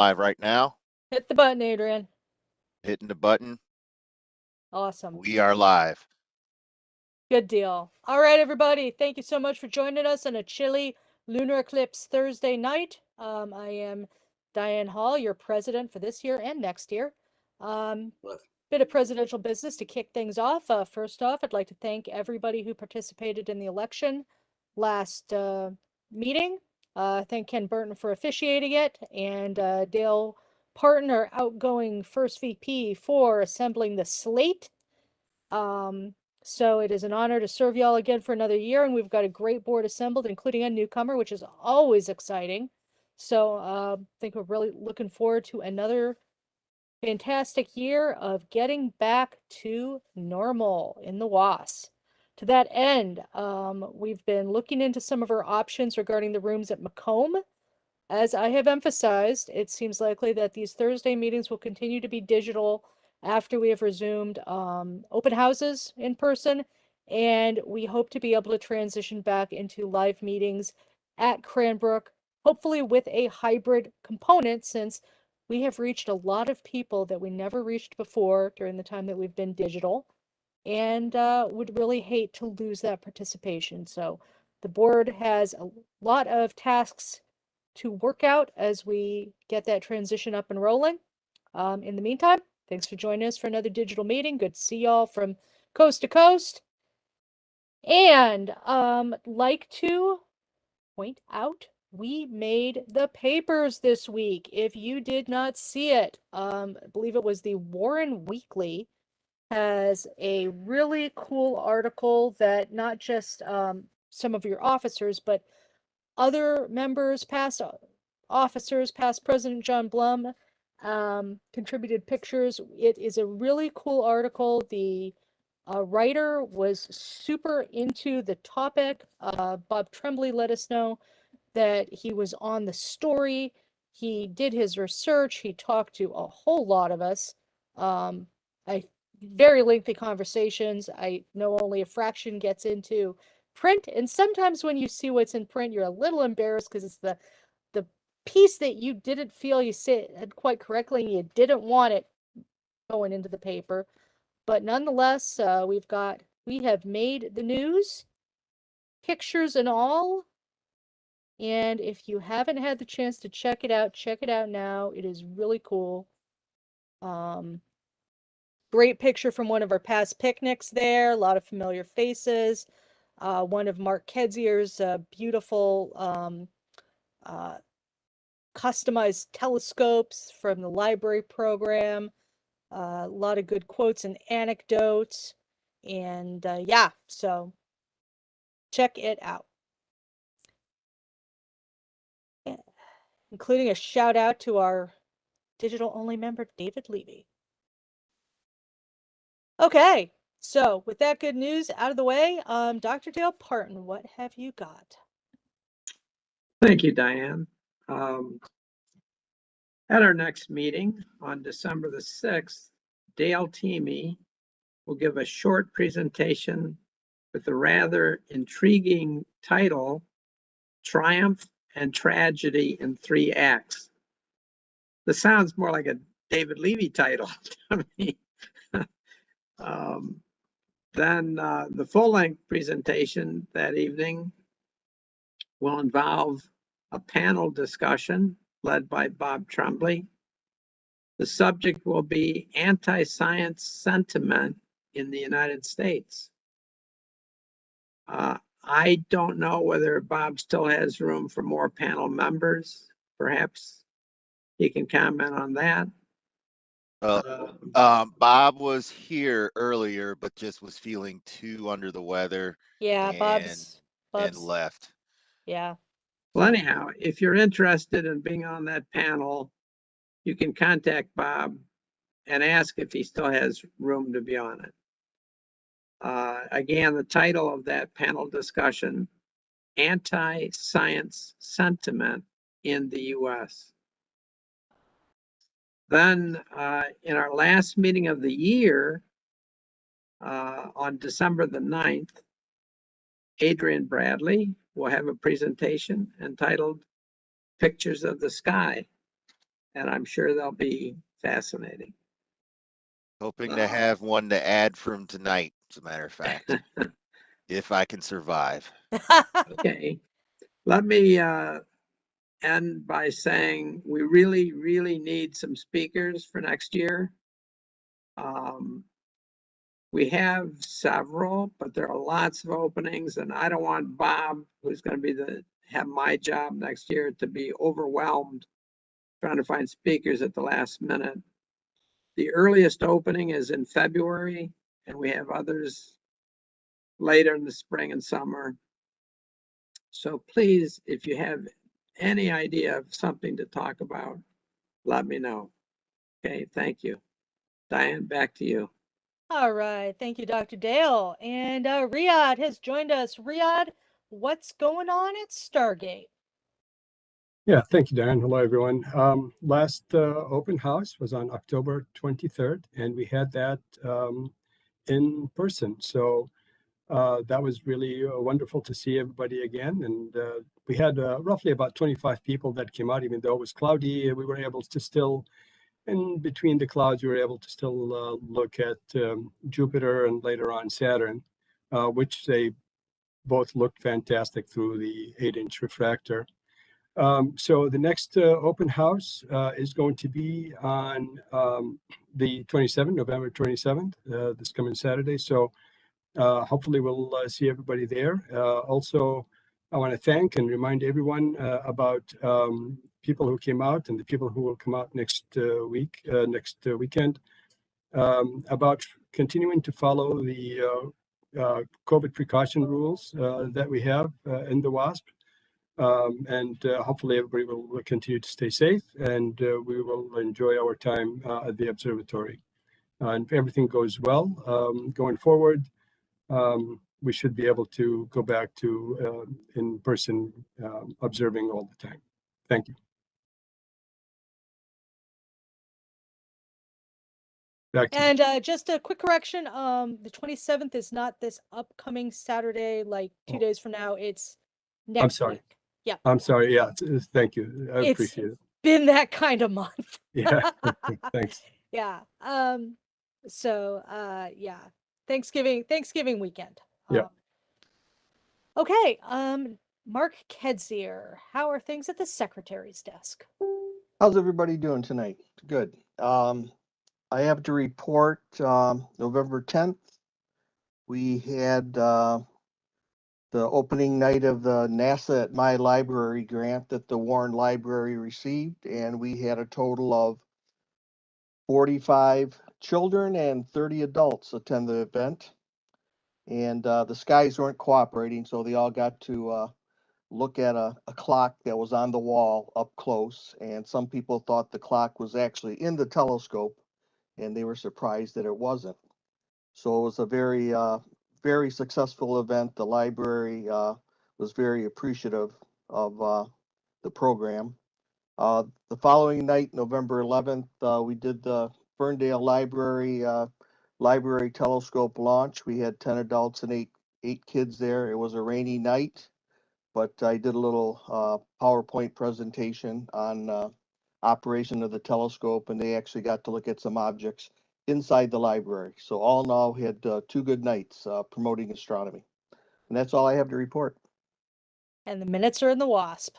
Live right now. Hit the button, Adrian. Hitting the button. Awesome. We are live. Good deal. All right, everybody. Thank you so much for joining us on a chilly lunar eclipse Thursday night. I am Diane Hall, your president for this year and next year. Bit of presidential business to kick things off. First off, I'd like to thank everybody who participated in the election last meeting. Thank Ken Burton for officiating it, and Dale Parton, our outgoing first VP, for assembling the slate. So it is an honor to serve y'all again for another year, and we've got a great board assembled, including a newcomer, which is always exciting. So I think we're really looking forward to another fantastic year of getting back to normal in the WAS. To that end, we've been looking into some of our options regarding the rooms at Macomb. As I have emphasized, it seems likely that these Thursday meetings will continue to be digital after we have resumed open houses in person, and we hope to be able to transition back into live meetings at Cranbrook, hopefully with a hybrid component, since we have reached a lot of people that we never reached before during the time that we've been digital, and would really hate to lose that participation. So the board has a lot of tasks to work out as we get that transition up and rolling. In the meantime, thanks for joining us for another digital meeting. Good to see y'all from coast to coast. And like to point out, we made the papers this week. If you did not see it, I believe it was the Warren Weekly has a really cool article that not just some of your officers, but other members, past officers, past President John Blum, contributed pictures. It is a really cool article. The writer was super into the topic. Bob Tremblay let us know that he was on the story. He did his research. He talked to a whole lot of us. Very lengthy conversations. I know only a fraction gets into print, and sometimes when you see what's in print, you're a little embarrassed because it's the piece that you didn't feel you said quite correctly, and you didn't want it going into the paper. But nonetheless, we have made the news, pictures and all. And if you haven't had the chance to check it out now. It is really cool. Great picture from one of our past picnics there. A lot of familiar faces. One of Mark Kedzier's beautiful customized telescopes from the library program. A lot of good quotes and anecdotes. And yeah, so check it out. Including a shout out to our digital only member, David Levy. Okay, so with that good news out of the way, Dr. Dale Parton, what have you got? Thank you, Diane. At our next meeting on December the 6th, Dale Teamy will give a short presentation with a rather intriguing title, Triumph and Tragedy in 3 Acts. This sounds more like a David Levy title to me. Then the full-length presentation that evening will involve a panel discussion led by Bob Tremblay. The subject will be anti-science sentiment in the United States. I don't know whether Bob still has room for more panel members. Perhaps he can comment on that. Bob was here earlier, but just was feeling too under the weather. Yeah, Bob's and left. Yeah. Well, anyhow, if you're interested in being on that panel, you can contact Bob and ask if he still has room to be on it. Again, the title of that panel discussion, Anti-Science Sentiment in the U.S. Then in our last meeting of the year, on December the 9th, Adrian Bradley will have a presentation entitled Pictures of the Sky. and I'm sure they'll be fascinating. Hoping to have one to add from tonight, as a matter of fact, if I can survive. Okay, let me end by saying we really, really need some speakers for next year. We have several, but there are lots of openings, and I don't want Bob, who's going to be have my job next year, to be overwhelmed trying to find speakers at the last minute. The earliest opening is in February, and we have others later in the spring and summer. So please, if you have any idea of something to talk about, let me know. Okay, thank you. Diane, back to you. All right. Thank you, Dr. Dale. And Riyadh has joined us. Riyadh, what's going on at Stargate? Yeah, thank you, Darren. Hello, everyone. Last open house was on October 23rd, and we had that in person. So that was really wonderful to see everybody again. And we had roughly about 25 people that came out, even though it was cloudy. We were able to still, in between the clouds, we were able to still look at Jupiter and later on Saturn, which they both looked fantastic through the 8-inch refractor. So the next open house is going to be on the 27th, November 27th, this coming Saturday. So hopefully we'll see everybody there. Also, I want to thank and remind everyone about people who came out and the people who will come out next weekend, about continuing to follow the COVID precaution rules that we have in the WASP. And hopefully everybody will continue to stay safe, and we will enjoy our time at the observatory. And if everything goes well going forward, we should be able to go back to in-person observing all the time. Thank you. Back to you. And just a quick correction, the 27th is not this upcoming Saturday, like 2 days from now. It's next sorry. week. Yeah. I'm sorry. Yeah, thank you. I It's appreciate it. been that kind of month. Yeah, thanks. Yeah. So yeah. Thanksgiving weekend. Yeah. Okay. Mark Kedzier, how are things at the secretary's desk? How's everybody doing tonight? Good. I have to report November 10th. We had the opening night of the NASA at My Library grant that the Warren Library received, and we had a total of 45 children and 30 adults attend the event. And the skies weren't cooperating, so they all got to look at a clock that was on the wall up close, and some people thought the clock was actually in the telescope, and they were surprised that it wasn't. So it was a very successful event. The library was very appreciative of the program. The following night, November 11th, we did the Ferndale Library Telescope launch. We had 10 adults and eight kids there. It was a rainy night, but I did a little PowerPoint presentation on operation of the telescope, and they actually got to look at some objects inside the library. So all in all, we had 2 good nights promoting astronomy. And that's all I have to report. And the minutes are in the WASP.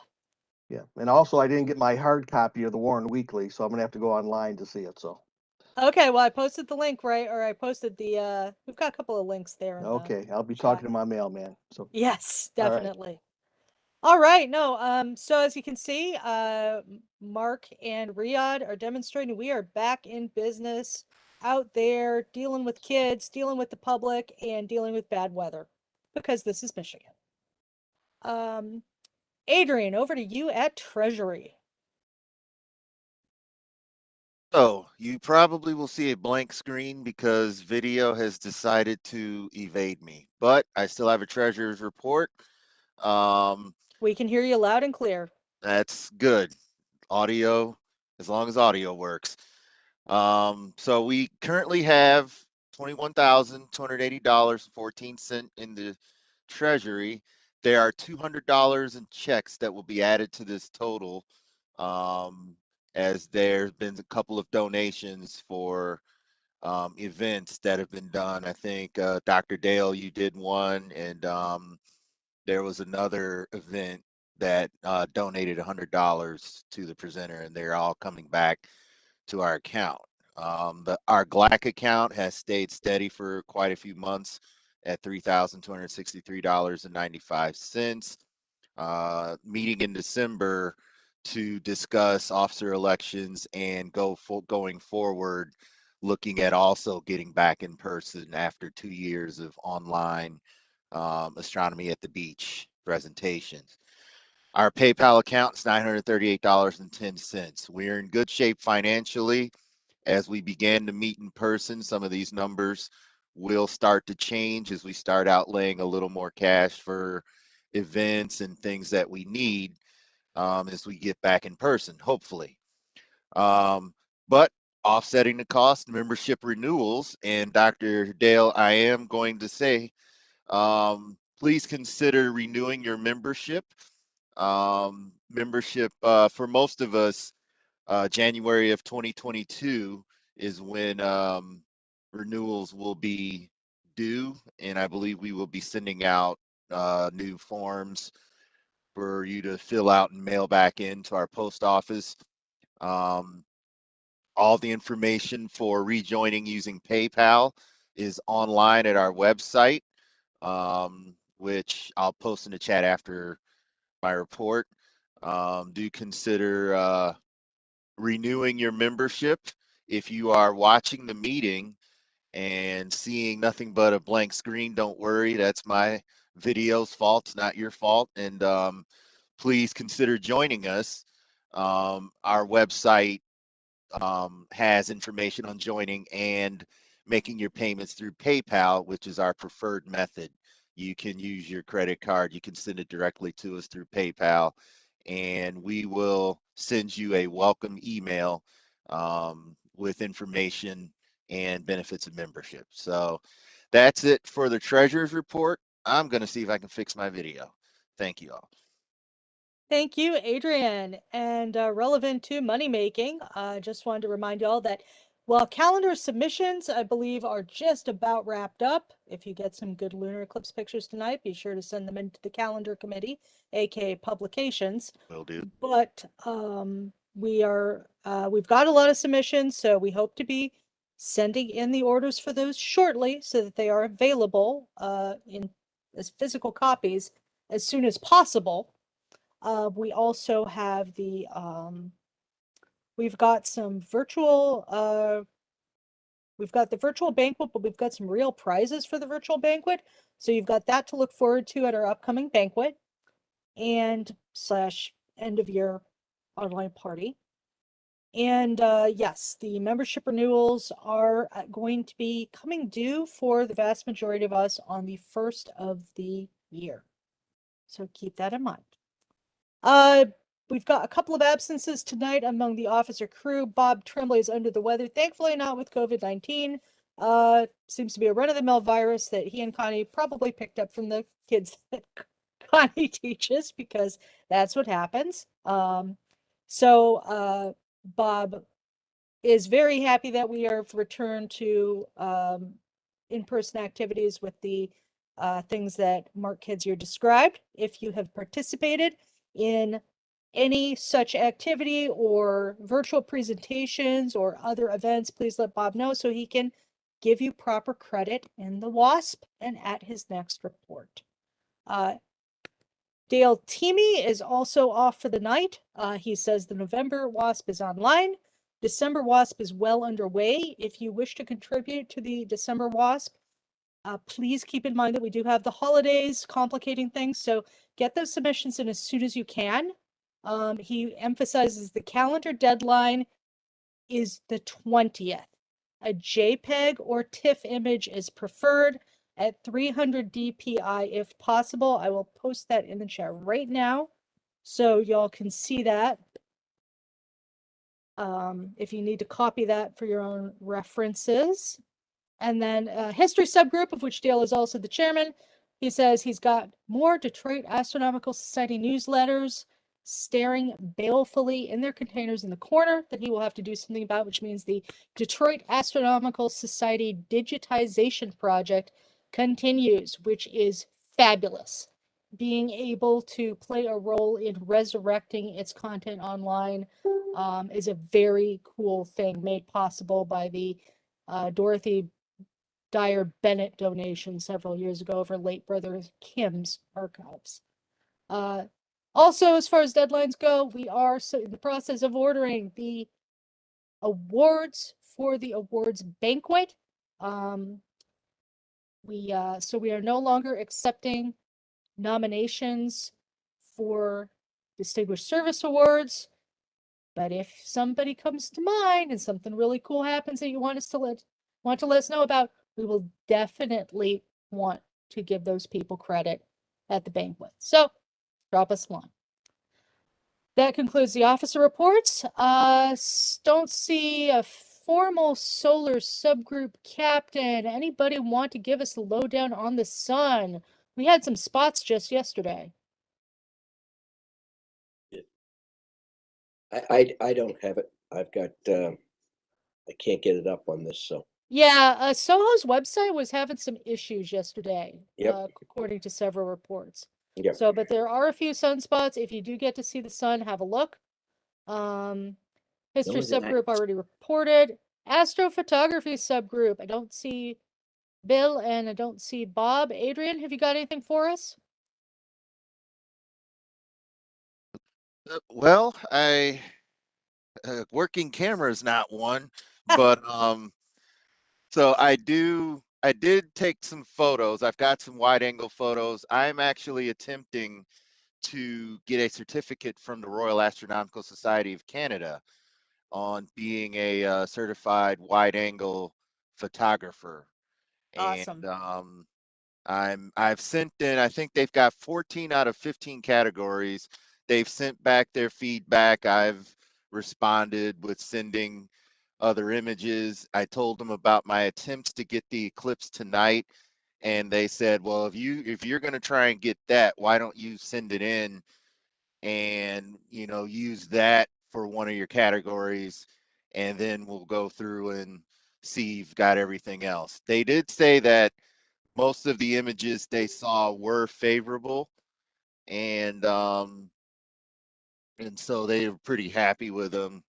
Yeah, and also I didn't get my hard copy of the Warren Weekly, so I'm gonna have to go online to see it. So Okay, well I posted the link, right? Or I posted the we've got a couple of links there. In okay, I'll be chat. talking to my mailman. So Yes, all right. definitely. All right. No, so as you can see, Mark and Riyadh are demonstrating we are back in business out there dealing with kids, dealing with the public, and dealing with bad weather because this is Michigan. Adrian, over to you at Treasury. So you probably will see a blank screen because video has decided to evade me, but I still have a treasurer's report. We can hear you loud and clear. That's good. Audio, as long as audio works. So we currently have $21,280.14 in the treasury. There are $200 in checks that will be added to this total as there's been a couple of donations for events that have been done. I think Dr. Dale, you did one, and there was another event that donated $100 to the presenter, and they're all coming back to our account. Our GLAC account has stayed steady for quite a few months at $3,263.95. Meeting in December to discuss officer elections and going forward, looking at also getting back in person after 2 years of online astronomy at the beach presentations. Our PayPal account is $938.10. We're in good shape financially. As we began to meet in person, some of these numbers will start to change as we start outlaying a little more cash for events and things that we need as we get back in person, hopefully. But offsetting the cost, membership renewals, and Dr. Dale, I am going to say, please consider renewing your membership. Membership for most of us, January of 2022 is when renewals will be due, and I believe we will be sending out new forms for you to fill out and mail back into our post office. All the information for rejoining using PayPal is online at our website, which I'll post in the chat after my report. Do consider renewing your membership. If you are watching the meeting and seeing nothing but a blank screen, don't worry. That's my video's fault. It's not your fault. And please consider joining us. Our website has information on joining and making your payments through PayPal, which is our preferred method. You can use your credit card. You can send it directly to us through PayPal, and we will send you a welcome email with information and benefits of membership. So that's it for the treasurer's report. I'm going to see if I can fix my video. Thank you all. Thank you, Adrian. And relevant to money making, just wanted to remind you all that while calendar submissions, I believe, are just about wrapped up, if you get some good lunar eclipse pictures tonight, be sure to send them into the calendar committee, aka publications. Will do. But we've got a lot of submissions, so we hope to be sending in the orders for those shortly so that they are available in as physical copies as soon as possible. We also have we've got some virtual, we've got the virtual banquet, but we've got some real prizes for the virtual banquet. So you've got that to look forward to at our upcoming banquet and / end of year online party. And yes, the membership renewals are going to be coming due for the vast majority of us on the 1st of the year. So keep that in mind. We've got a couple of absences tonight among the officer crew. Bob Tremblay is under the weather, thankfully not with COVID-19. Seems to be a run-of-the-mill virus that he and Connie probably picked up from the kids that Connie teaches, because that's what happens. So Bob is very happy that we are returned to in-person activities with the things that Mark Kidsier described. If you have participated in any such activity or virtual presentations or other events, please let Bob know so he can give you proper credit in the WASP and at his next report. Dale Teamy is also off for the night. He says the November WASP is online. December WASP is well underway. If you wish to contribute to the December WASP, please keep in mind that we do have the holidays complicating things, so get those submissions in as soon as you can. He emphasizes the calendar deadline is the 20th. A JPEG or TIFF image is preferred at 300 DPI if possible. I will post that in the chat right now so y'all can see that. If you need to copy that for your own references. And then a history subgroup, of which Dale is also the chairman. He says he's got more Detroit Astronomical Society newsletters staring balefully in their containers in the corner that he will have to do something about, which means the Detroit Astronomical Society digitization project continues, which is fabulous. Being able to play a role in resurrecting its content online is a very cool thing made possible by the Dorothy Dyer Bennett donation several years ago for late brother Kim's archives. Also, as far as deadlines go, we are in the process of ordering the awards for the awards banquet. So we are no longer accepting nominations for Distinguished Service Awards. But if somebody comes to mind and something really cool happens that you want to let us know about, we will definitely want to give those people credit at the banquet. So drop us a line. That concludes the officer reports. Don't see a formal solar subgroup captain. Anybody want to give us a lowdown on the sun? We had some spots just yesterday. I don't have it. I've got I can't get it up on this, so Yeah, Soho's website was having some issues yesterday, Yep. According to several reports. Yep. So, but there are a few sunspots. If you do get to see the sun, have a look. History was it subgroup already reported. Astrophotography subgroup. I don't see Bill and I don't see Bob. Adrian, have you got anything for us? Well, working camera is not one, but so I did take some photos. I've got some wide angle photos. I'm actually attempting to get a certificate from the Royal Astronomical Society of Canada on being a certified wide angle photographer. Awesome. And I've sent in, I think they've got 14 out of 15 categories. They've sent back their feedback. I've responded with sending other images. I told them about my attempts to get the eclipse tonight, and they said, well, if you're going to try and get that, why don't you send it in and use that for one of your categories, and then we'll go through and see you've got everything else. They did say that most of the images they saw were favorable, and so they were pretty happy with them.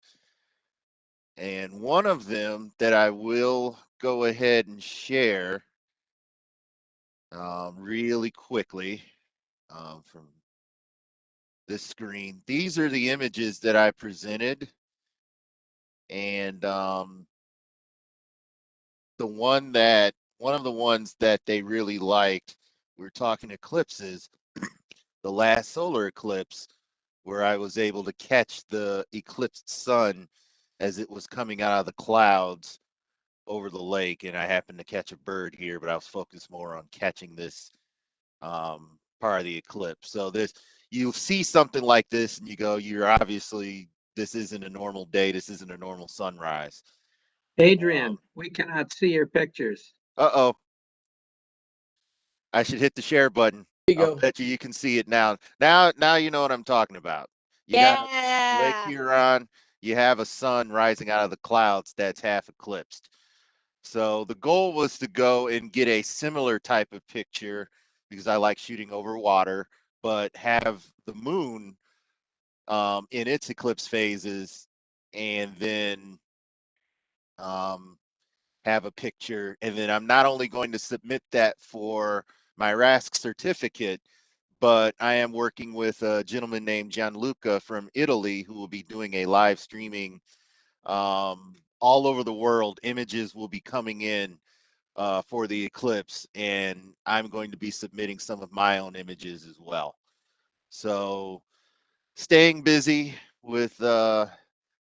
And one of them that I will go ahead and share really quickly from this screen. These are the images that I presented, and one of the ones that they really liked, we're talking eclipses, the last solar eclipse, where I was able to catch the eclipsed sun as it was coming out of the clouds over the lake. And I happened to catch a bird here, but I was focused more on catching this part of the eclipse. So you'll see something like this and you go, this isn't a normal day. This isn't a normal sunrise. Adrian, we cannot see your pictures. Uh-oh. I should hit the share button. There you I'll go. bet you can see it now. Now you know what I'm talking about. You got Lake Huron, you have a sun rising out of the clouds that's half eclipsed. So the goal was to go and get a similar type of picture, because I like shooting over water, but have the moon in its eclipse phases, and then have a picture. And then I'm not only going to submit that for my RASC certificate, but I am working with a gentleman named Gianluca from Italy who will be doing a live streaming all over the world. Images will be coming in for the eclipse, and I'm going to be submitting some of my own images as well. So staying busy with the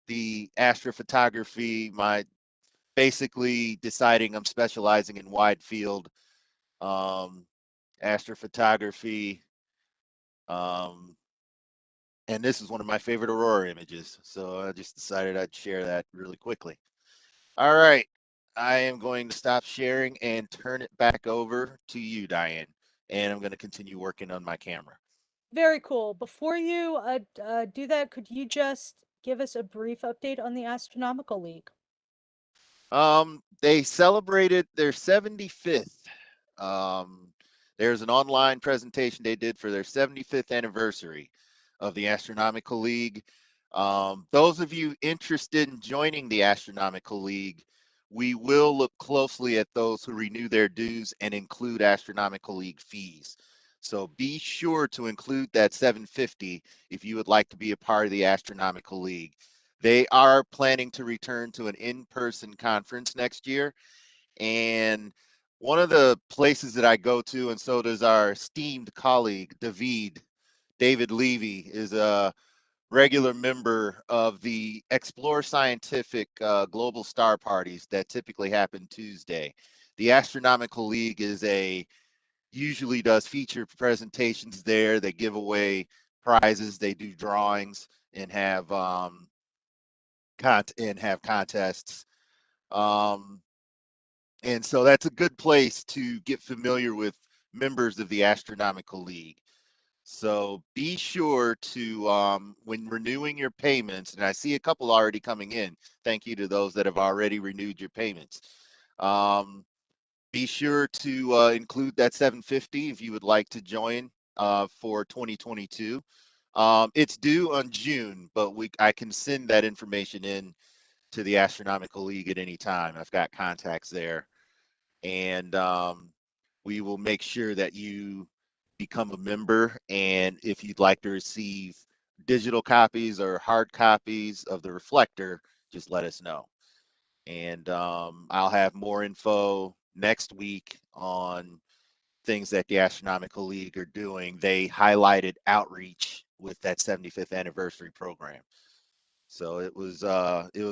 astrophotography, basically deciding I'm specializing in wide field astrophotography. And this is one of my favorite aurora images, so I just decided I'd share that really quickly. All right, I am going to stop sharing and turn it back over to you, Diane, and I'm going to continue working on my camera. Very cool. Before you do that, could you just give us a brief update on the Astronomical League? They celebrated their 75th. There's an online presentation they did for their 75th anniversary of the Astronomical League. Those of you interested in joining the Astronomical League, we will look closely at those who renew their dues and include Astronomical League fees. So be sure to include that 750 if you would like to be a part of the Astronomical League. They are planning to return to an in-person conference next year. And one of the places that I go to, and so does our esteemed colleague, David Levy, is a regular member of the Explore Scientific Global Star Parties that typically happen Tuesday. The Astronomical League usually does feature presentations there. They give away prizes, they do drawings, and have contests. Um, and so that's a good place to get familiar with members of the Astronomical League. So be sure to, when renewing your payments, and I see a couple already coming in. Thank you to those that have already renewed your payments. Be sure to include that 750 if you would like to join for 2022. It's due on June, but I can send that information in to the Astronomical League at any time. I've got contacts there, and we will make sure that you become a member. And if you'd like to receive digital copies or hard copies of the reflector, just let us know. And I'll have more info next week on things that the Astronomical League are doing. They highlighted outreach with that 75th anniversary program. So it was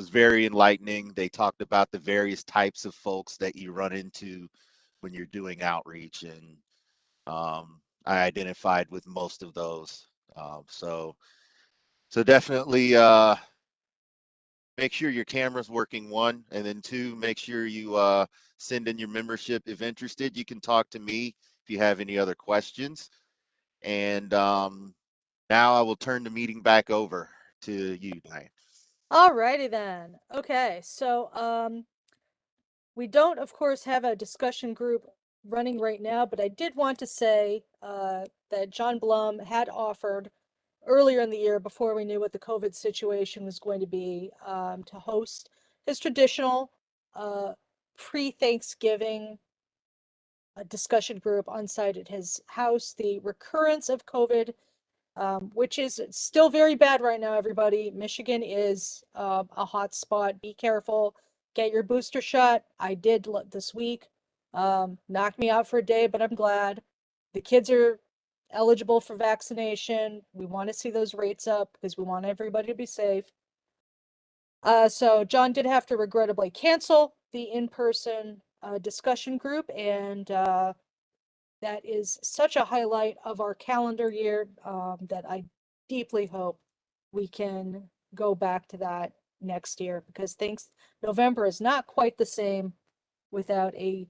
very enlightening. They talked about the various types of folks that you run into when you're doing outreach, and I identified with most of those. So definitely make sure your camera's working, one, and then two, make sure you send in your membership. If interested, you can talk to me if you have any other questions. And now I will turn the meeting back over to you, Diane. Alrighty then. Okay, so we don't, of course, have a discussion group running right now, but I did want to say that John Blum had offered earlier in the year, before we knew what the COVID situation was going to be, to host his traditional pre-Thanksgiving discussion group on site at his house. The recurrence of COVID, which is still very bad right now, everybody. Michigan is a hot spot. Be careful. Get your booster shot. I did this week. Knocked me out for a day, but I'm glad. The kids are eligible for vaccination. We want to see those rates up because we want everybody to be safe. So John did have to regrettably cancel the in-person discussion group, and that is such a highlight of our calendar year that I deeply hope we can go back to that next year, because November is not quite the same without a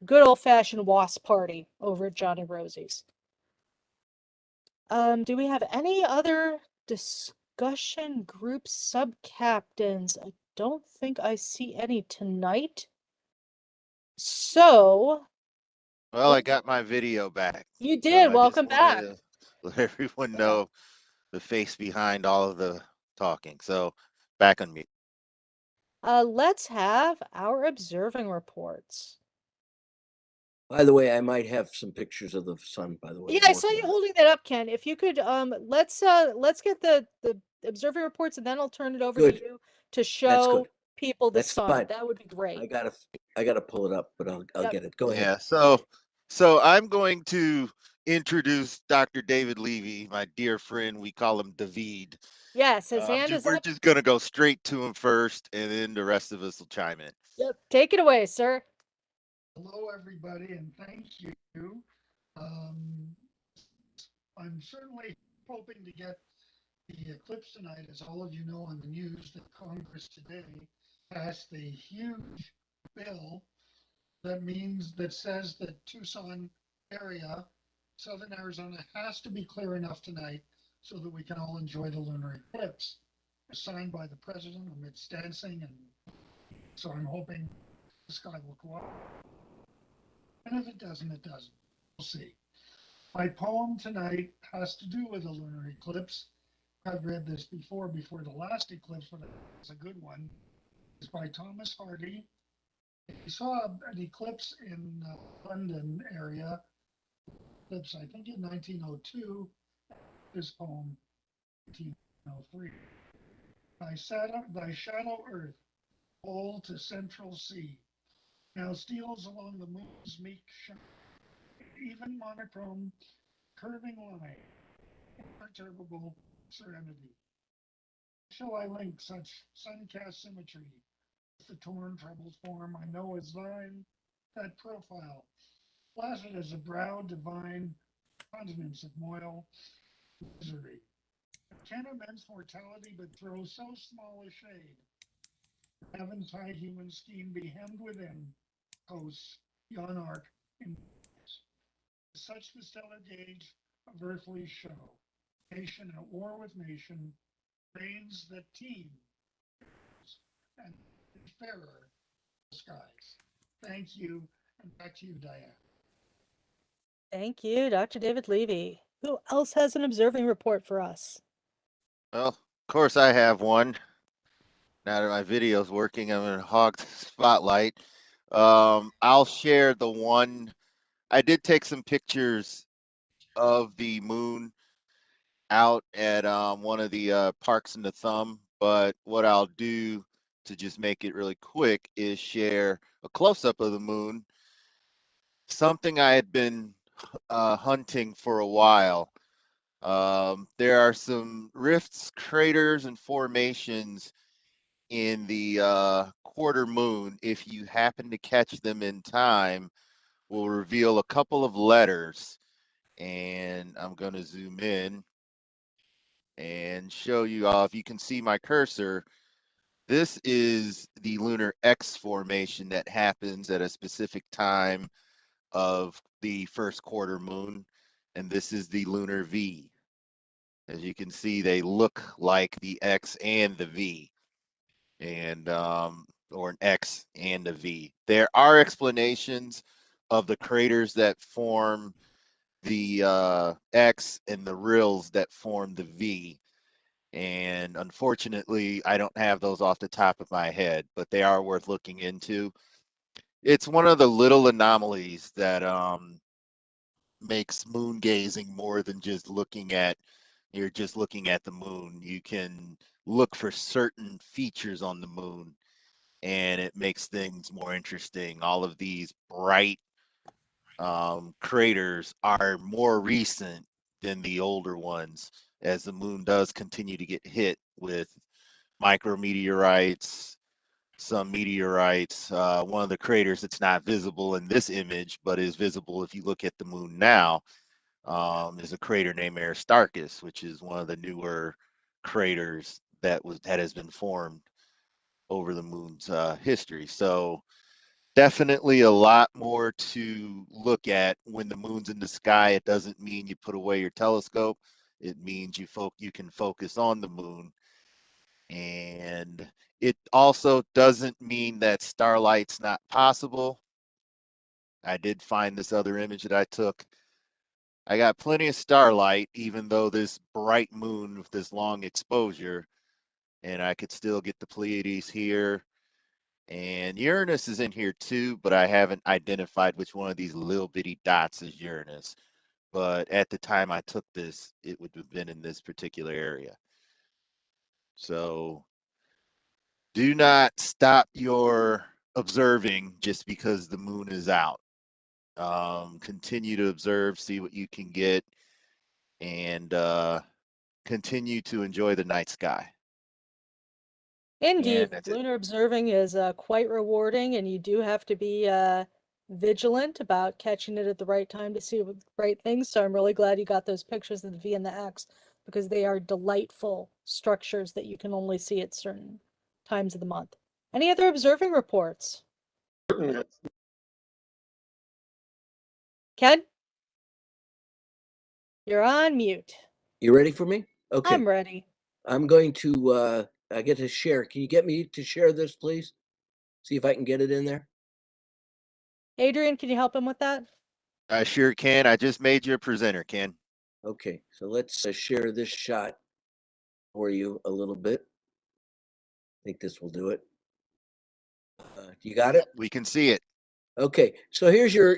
good old-fashioned WASP party over at John and Rosie's. Do we have any other discussion group sub-captains? I don't think I see any tonight. So, Well, I got my video back. you So did. I just Welcome wanted back. to let everyone Yeah. know the face behind all of the talking. So back on me. Let's have our observing reports. By the way, I might have some pictures of the sun, by the way. Yeah, I saw you holding that up, Ken. If you could, let's get the observing reports, and then I'll turn it over to Good. you to show people the That's sun. fine. That would be great. I gotta pull it up, but I'll Yep. get it. Go ahead. Yeah. So I'm going to introduce Dr. David Levy, my dear friend. We call him David. Yes, his hand is We're up. just gonna go straight to him first, and then the rest of us will chime in. Yep. Take it away, sir. Hello, everybody, and thank you. Um, I'm certainly hoping to get the eclipse tonight. As all of you know on the news, that Congress today passed a huge bill that says that Tucson area Southern Arizona has to be clear enough tonight so that we can all enjoy the lunar eclipse. Signed by the president amidst dancing, and so I'm hoping the sky will cooperate. And if it doesn't, it doesn't. We'll see. My poem tonight has to do with the lunar eclipse. I've read this before the last eclipse, but it's a good one. It's by Thomas Hardy. He saw an eclipse in London area, eclipse I think in 1902. This poem, 1903. Thy shadow earth, pole to central sea, now steals along the moon's meek shine, even monochrome, curving line, imperturbable serenity. Shall I link such sun-cast symmetry with the torn, troubled form I know is thine, that profile, placid as a brow divine, continents of moil, misery. Can immense mortality but throw so small a shade? Heaven-tide human scheme be hemmed within, hosts, yon arc, in such the stellar gauge of earthly show. Nation at war with nation, reigns that teem, and fairer skies. Thank you, and back to you, Diane. Thank you, Dr. David Levy. Who else has an observing report for us? Well, of course I have one. Now that my video's working, I'm gonna hog the spotlight. I'll share the one. I did take some pictures of the moon out at one of the parks in the Thumb, but what I'll do to just make it really quick is share a close-up of the moon, something I had been hunting for a while. There are some rifts, craters, and formations in the quarter moon. If you happen to catch them in time, will reveal a couple of letters. And I'm going to zoom in and show you all. If you can see my cursor, this is the lunar X formation that happens at a specific time of the first quarter moon. And this is the lunar V. As you can see, they look like the X and the V, and or an X and a V. There are explanations of the craters that form the X and the rills that form the V. And unfortunately, I don't have those off the top of my head, but they are worth looking into. It's one of the little anomalies that makes moon gazing more than just looking at, you're just looking at the moon. You can look for certain features on the moon, and it makes things more interesting. All of these bright craters are more recent than the older ones, as the moon does continue to get hit with micrometeorites, some meteorites. One of the craters that's not visible in this image, but is visible if you look at the moon now, is a crater named Aristarchus, which is one of the newer craters that has been formed over the moon's history. So definitely a lot more to look at when the moon's in the sky. It doesn't mean you put away your telescope. It means you can focus on the moon. And it also doesn't mean that starlight's not possible. I did find this other image that I took. I got plenty of starlight, even though this bright moon with this long exposure, and I could still get the Pleiades here. And Uranus is in here too, but I haven't identified which one of these little bitty dots is Uranus. But at the time I took this, it would have been in this particular area. So do not stop your observing just because the moon is out. Continue to observe, see what you can get, and continue to enjoy the night sky. Indeed, that's it. lunar observing is quite rewarding, and you do have to be vigilant about catching it at the right time to see the right things. So I'm really glad you got those pictures of the V and the X, because they are delightful structures that you can only see at certain times of the month. Any other observing reports? Ken? You're on mute. You ready for me? Okay. I'm ready. I'm going to I get to share. Can you get me to share this, please? See if I can get it in there. Adrian, can you help him with that? I sure can. I just made you a presenter, Ken. Okay, so let's share this shot for you a little bit. I think this will do it. You got it? We can see it. Okay, so here's your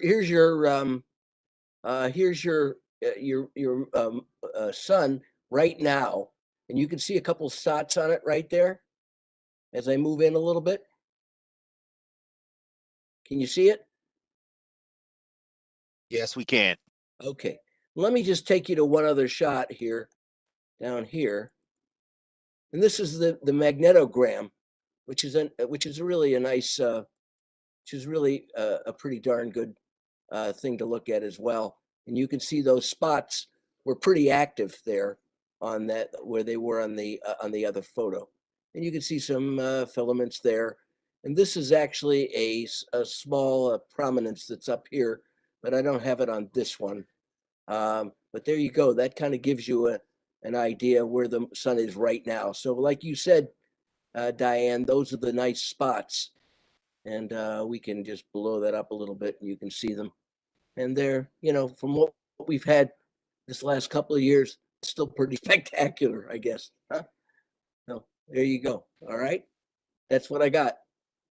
sun right now, and you can see a couple spots on it right there. As I move in a little bit, can you see it? Yes, we can. Okay, let me just take you to one other shot here, down here, and this is the magnetogram, which is really a nice, which is really a pretty darn good thing to look at as well. And you can see those spots were pretty active there on that where they were on the other photo, and you can see some filaments there. And this is actually a small prominence that's up here, but I don't have it on this one. But there you go. That kind of gives you an idea where the sun is right now. So like you said, Diane, those are the nice spots. And we can just blow that up a little bit and you can see them. And they're, from what we've had this last couple of years, still pretty spectacular, I guess. Huh? So there you go. All right. That's what I got.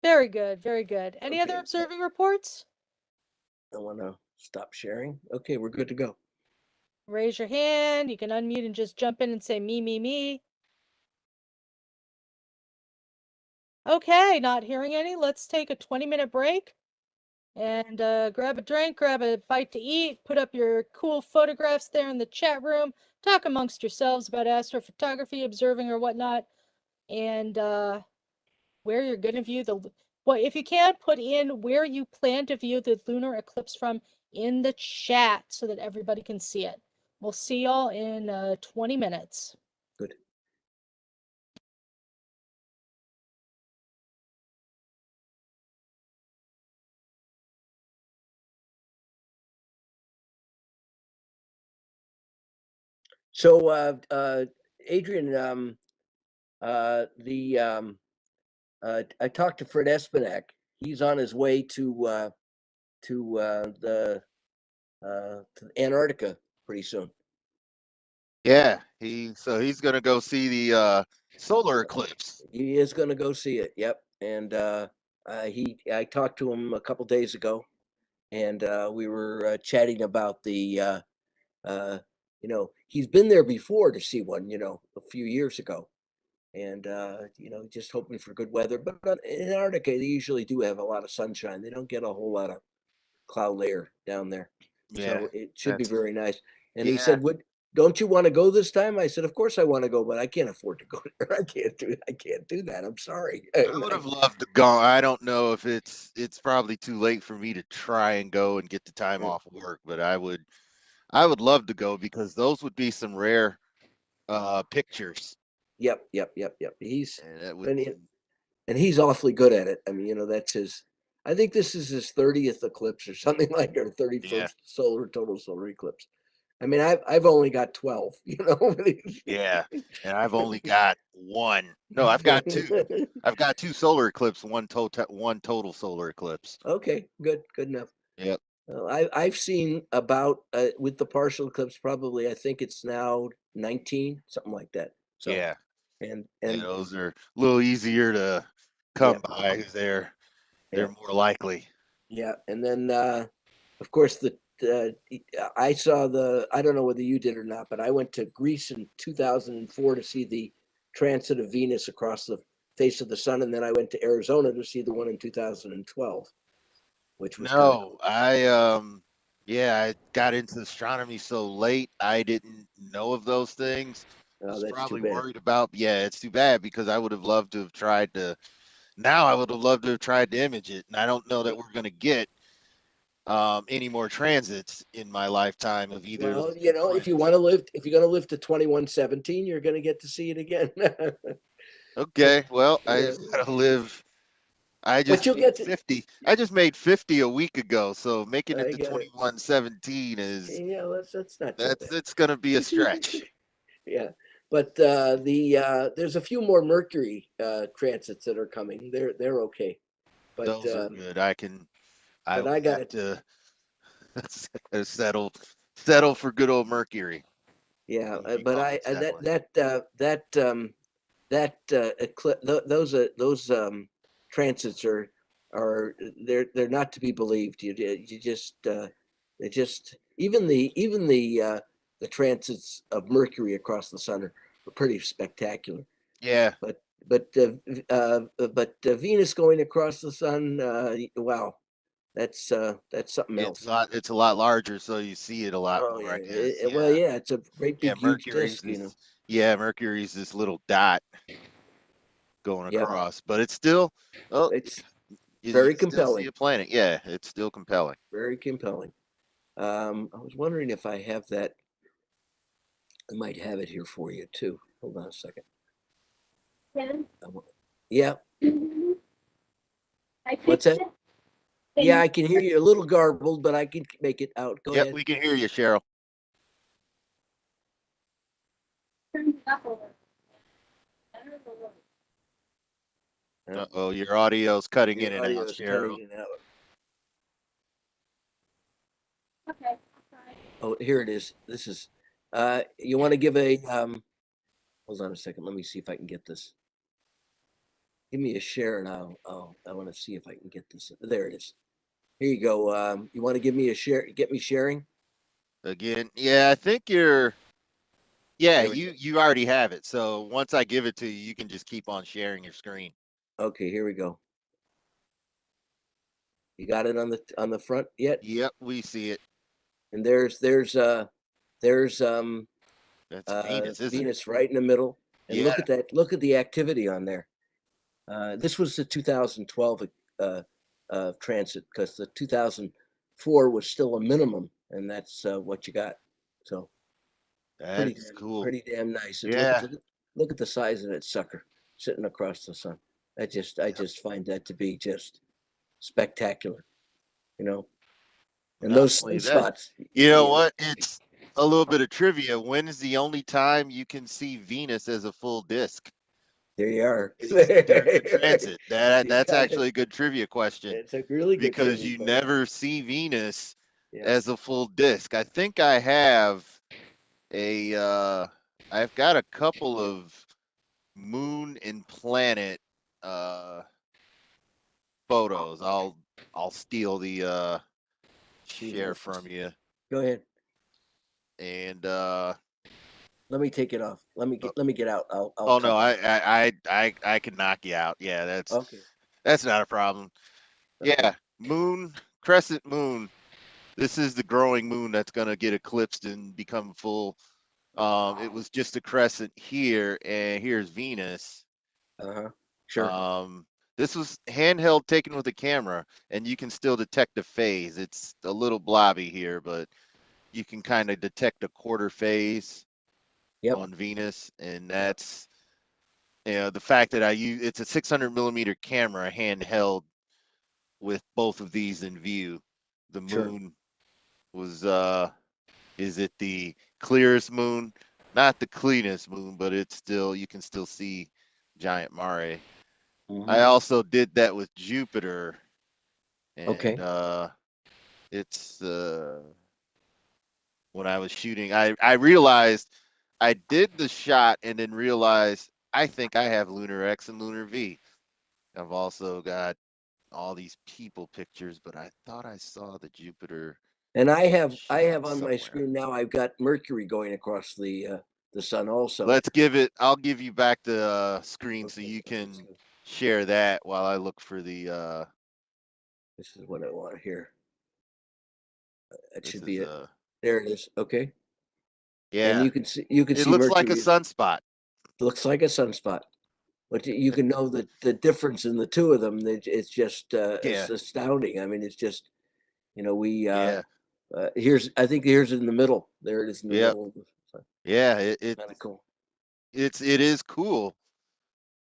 Very good, very good. Any other Okay. observing reports? I want to stop sharing. Okay, we're good to go. Raise your hand. You can unmute and just jump in and say me, me, me. Okay, not hearing any. Let's take a 20-minute break and grab a drink, grab a bite to eat, put up your cool photographs there in the chat room, talk amongst yourselves about astrophotography, observing or whatnot, and where you're going to view well, if you can, put in where you plan to view the lunar eclipse from in the chat so that everybody can see it. We'll see y'all in 20 minutes. Good. So, Adrian, I talked to Fred Espenak. He's on his way to Antarctica pretty soon. Yeah, he's gonna go see the solar eclipse. He is going to go see it. Yep. And I talked to him a couple days ago, and we were chatting about the he's been there before to see one, a few years ago, and just hoping for good weather. But in Antarctica, they usually do have a lot of sunshine. They don't get a whole lot of cloud layer down there, Yeah, so it should be that's very nice. And he yeah. said, don't you want to go this time?" I said, "Of course I want to go, but I can't afford to go there. I can't do that. I'm sorry." I would have loved to go. I don't know if it's probably too late for me to try and go and get the time off of work, but I would love to go because those would be some rare pictures. Yep. He's And that would and he's awfully good at it. I mean, that's his. I think this is his 30th eclipse or something like, or 31st total solar eclipse. I mean, I've only got 12. yeah. And I've only got one. No, I've got two. I've got two solar eclipse, one total solar eclipse. Okay, good enough. Yep. I've seen about with the partial eclipse, probably I think it's now 19, something like that. So Yeah. and Those are a little easier to come by. They're more likely. Yeah, and then of course I saw I don't know whether you did or not, but I went to Greece in 2004 to see the transit of Venus across the face of the sun, and then I went to Arizona to see the one in 2012, which was kind of cool. No, I got into astronomy so late, I didn't know of those things. Oh, Was that's too probably bad. worried about. Yeah, it's too bad because I would have loved to have tried to. Now I would have loved to have tried to image it, and I don't know that we're going to get any more transits in my lifetime of either. Well, if you're going to live to 2117, you're going to get to see it again. Okay, well, I just gotta live I But just you'll made get to, 50. I just made 50 a week ago, so making I it to get it. 2117 is That's not so bad. it's going to be a stretch. Yeah, but there's a few more Mercury transits that are coming. They're okay, but Those are good. I but will I got have it. to settle for good old Mercury. Yeah, If you but call I it settling. those transits are they're not to be believed. You just they just even the transits of Mercury across the sun are pretty spectacular. Yeah, But Venus going across the sun, wow, that's something else. it's a lot larger, so you see it a lot Oh more, yeah, I guess. well Yeah. yeah, it's a great Yeah, big huge disc, you know. Mercury's this little dot going Yep, across, but it's still, oh, it's you very can still see compelling, a planet. Yeah, it's still compelling. very compelling. I was wondering if I have that. I might have it here for you too. Hold on a second. Yeah, what's that? Yeah, I can hear you a little garbled, but I can make it out. Go Yep, ahead. we can hear you, Cheryl. Uh-oh, your audio's cutting in Your and audio out, is Cheryl. cutting it out. Oh, here it is. This is. You want to give a hold on a second. Let me see if I can get this. Give me a share, and I want to see if I can get this. There it is. Here you go. You want to give me a share? Get me sharing. Again, yeah, I think yeah, There we go. you already have it. So once I give it to you, you can just keep on sharing your screen. Okay, here we go. You got it on the front yet? Yep, we see it. And there's That's Venus, isn't it? Venus right in the middle. And Yeah, look at that. Look at the activity on there. This was the 2012 transit because the 2004 was still a minimum, and that's what you got. So that's cool. pretty damn nice. And Yeah. look at the size of that sucker sitting across the sun. I just find that to be just spectacular, you know. And Not those only that, sunspots, you know you know, what? It's a little bit of trivia. When is the only time you can see Venus as a full disk? there you are. It's during the transit. You That's got it. actually a good trivia question It's a really good because trivia you question. never see Venus Yeah. as a full disk. I think I have a I've got a couple of moon and planet photos. I'll steal the See share this. from you. Go ahead. And Let me take it off. Let me get out. I'll oh no, talk. I can knock you out. Yeah, Okay. that's not a problem. Okay. Yeah, moon, crescent moon. This is the growing moon that's gonna get eclipsed and become full. It was just a crescent here, and here's Venus. Uh-huh. Sure. This was handheld taken with a camera, and you can still detect a phase. It's a little blobby here, but you can kind of detect a quarter phase Yep. on Venus, and that's the fact that it's a 600 millimeter camera handheld with both of these in view. The Sure. moon was is it the clearest moon? Not the cleanest moon, but it's still you can still see giant Mare. I Mhm. also did that with Jupiter, and Okay. it's when I was shooting, I realized I did the shot and then realized I think I have Lunar X and Lunar V. I've also got all these people pictures, but I thought I saw the Jupiter And I shot have on my somewhere. screen now. I've got Mercury going across the sun also. I'll give you back the screen so Okay. you can share that while I look for the This is what I want here. It this should is be it. There it is. Okay. And yeah. you can It see looks like a Mercury sunspot. looks like a sunspot. But you can know the difference in the two of them. It's just it's Yeah. astounding. I mean, it's just we Yeah. I think here's in the middle. There it is in the Yep. middle. Yeah, Kind of cool. it is cool.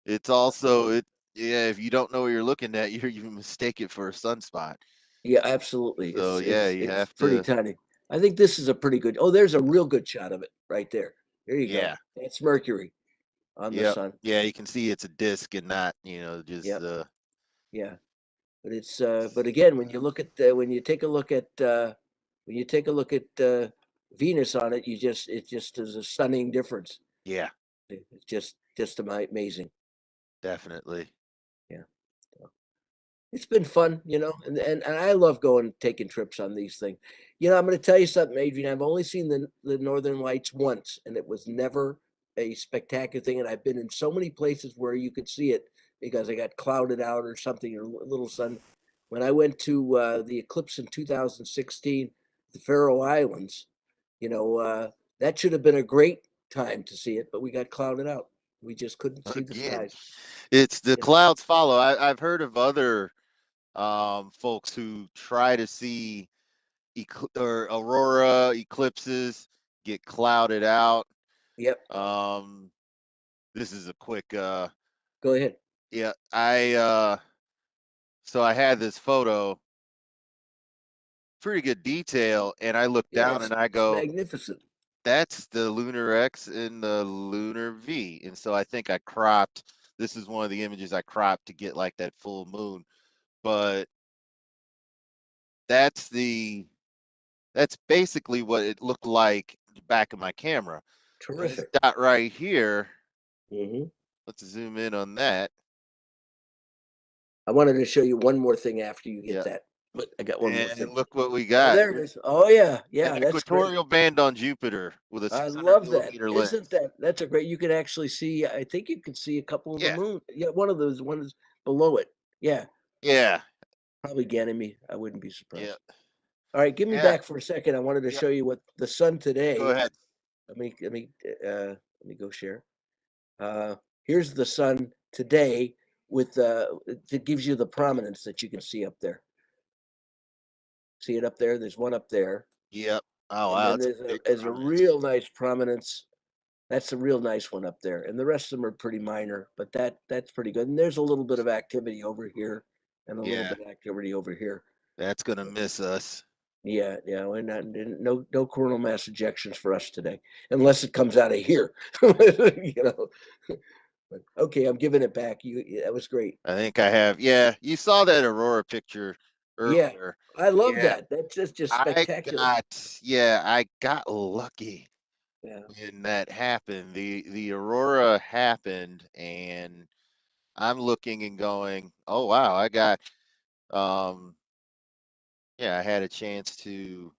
It's also Yeah, if you don't know what you're looking at, you mistake it for a sunspot. Yeah, absolutely. So It's yeah, it's you it's have pretty to. tiny. I think this is a pretty good. Oh, there's a real good shot of it right there. There you go. Yeah. That's Mercury on the Yep. sun. Yeah, you can see it's a disc and not, just Yep. Yeah. But it's but again, when you look at when you take a look at Venus on it, it just is a stunning difference. yeah, It's just amazing. definitely. Yeah. It's been fun, and I love taking trips on these things. I'm going to tell you something, Adrian. I've only seen the Northern Lights once, and it was never a spectacular thing. And I've been in so many places where you could see it because I got clouded out or something, or a little sun. When I went to the eclipse in 2016, the Faroe Islands, that should have been a great time to see it, but we got clouded out. We just couldn't see the Again, skies. it's the You know, clouds follow. I've heard of other folks who try to see or aurora eclipses get clouded out. yep. Um, this is a quick. Go ahead. Yeah, so I had this photo, pretty good detail, and I look Yeah, down and I it's go, magnificent. that's the lunar X and the lunar V. And so I think I cropped. This is one of the images I cropped to get like that full moon. But that's the that's basically what it looked like back of my camera. This Terrific. dot right here, Hmm. let's zoom in on that. I wanted to show you one more thing after you get Yeah. that, but I got one more And thing. look what we Oh, got. there it is. Oh yeah, An yeah, that's great. equatorial band on Jupiter with a I 600 love that. millimeter Isn't lens. that's a great, you can actually see, I think you can see a couple of the Yeah. moon. Yeah, one of those ones below it. Yeah, Yeah. probably Ganymede. I wouldn't be Yeah. surprised. All right, give me Yeah. back for a second. I wanted to Yeah. show you what the sun Go today. ahead. Let me go share. Here's the sun today with it gives you the prominence that you can see up there. See it up there? There's one up there. Yep. Oh And wow, then that's a big there's a prominence. real nice prominence. That's a real nice one up there. And the rest of them are pretty minor, but that's pretty good. And there's a little bit of activity over here and a little Yeah, bit of activity over here. that's gonna miss us. Yeah, yeah. We're not, no coronal mass ejections for us today, unless it comes out of here. you know. But okay, I'm giving it back. That was great. I think I have. Yeah, you saw that aurora picture Yeah, earlier. I love Yeah, that. That's just I spectacular. I got lucky Yeah. when that happened. The aurora happened, and I'm looking and going, oh wow, I got um yeah, I had a chance to,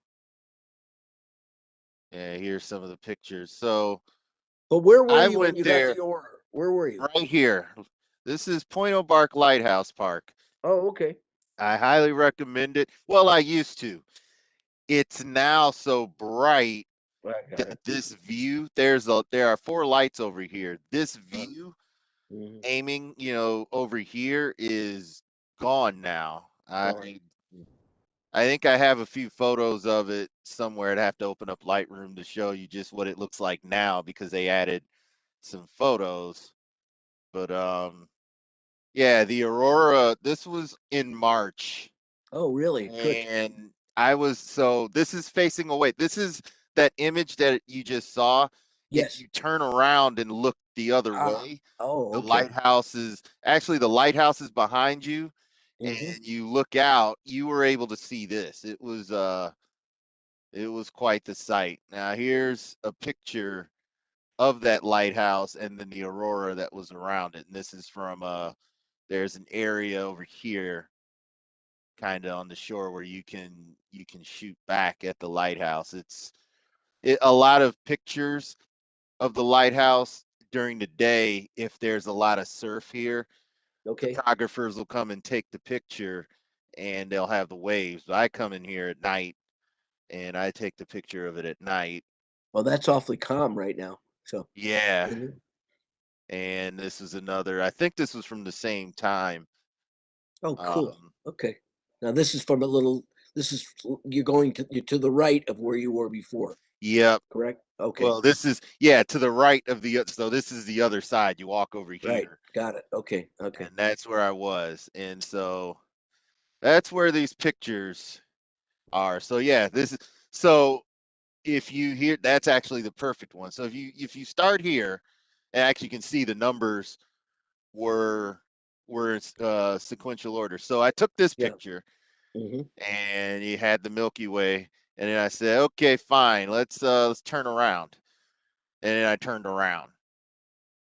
yeah, here's some of the pictures. So But where were I you when went you got there the aura? Where were you? right here. This is Point O'Bark Lighthouse Park. Oh, okay. I highly recommend it. Well, I used to. It's now so bright I got that it. this view, there are four lights over here. This view Mhm. aiming, over here is gone now. Gone. I think I have a few photos of it somewhere. I'd have to open up Lightroom to show you just what it looks like now because they added some photos. But yeah, the aurora, this was in March. Oh, really? Good. And this is facing away. This is that image that you just saw. If Yes. you turn around and look the other Ah. way, Oh, the okay. lighthouse is behind you, Hmm. and you look out, you were able to see this. It was quite the sight. Now here's a picture of that lighthouse and then the aurora that was around it. And this is from there's an area over here kind of on the shore where you can shoot back at the lighthouse. A lot of pictures of the lighthouse during the day. If there's a lot of surf here, Okay. photographers will come and take the picture and they'll have the waves. But I come in here at night and I take the picture of it at night. Well, that's awfully calm right now. So, Yeah. mhm. And this is another, I think this was from the same time. Oh, cool. Um, Okay. Now this is you're to the right of where you were before. Yep. correct? Okay, Well, this is, yeah, to the right of so this is the other side. You walk over right, here, got it. Okay, okay. and that's where I was. And so that's where these pictures are. So yeah, this is, so if you hear, that's actually the perfect one. So if you start here, and actually you can see the numbers were sequential order. So I took this Yeah. picture hmm and you had the Milky Way, and then I said, okay, fine, let's turn around. And then I turned around.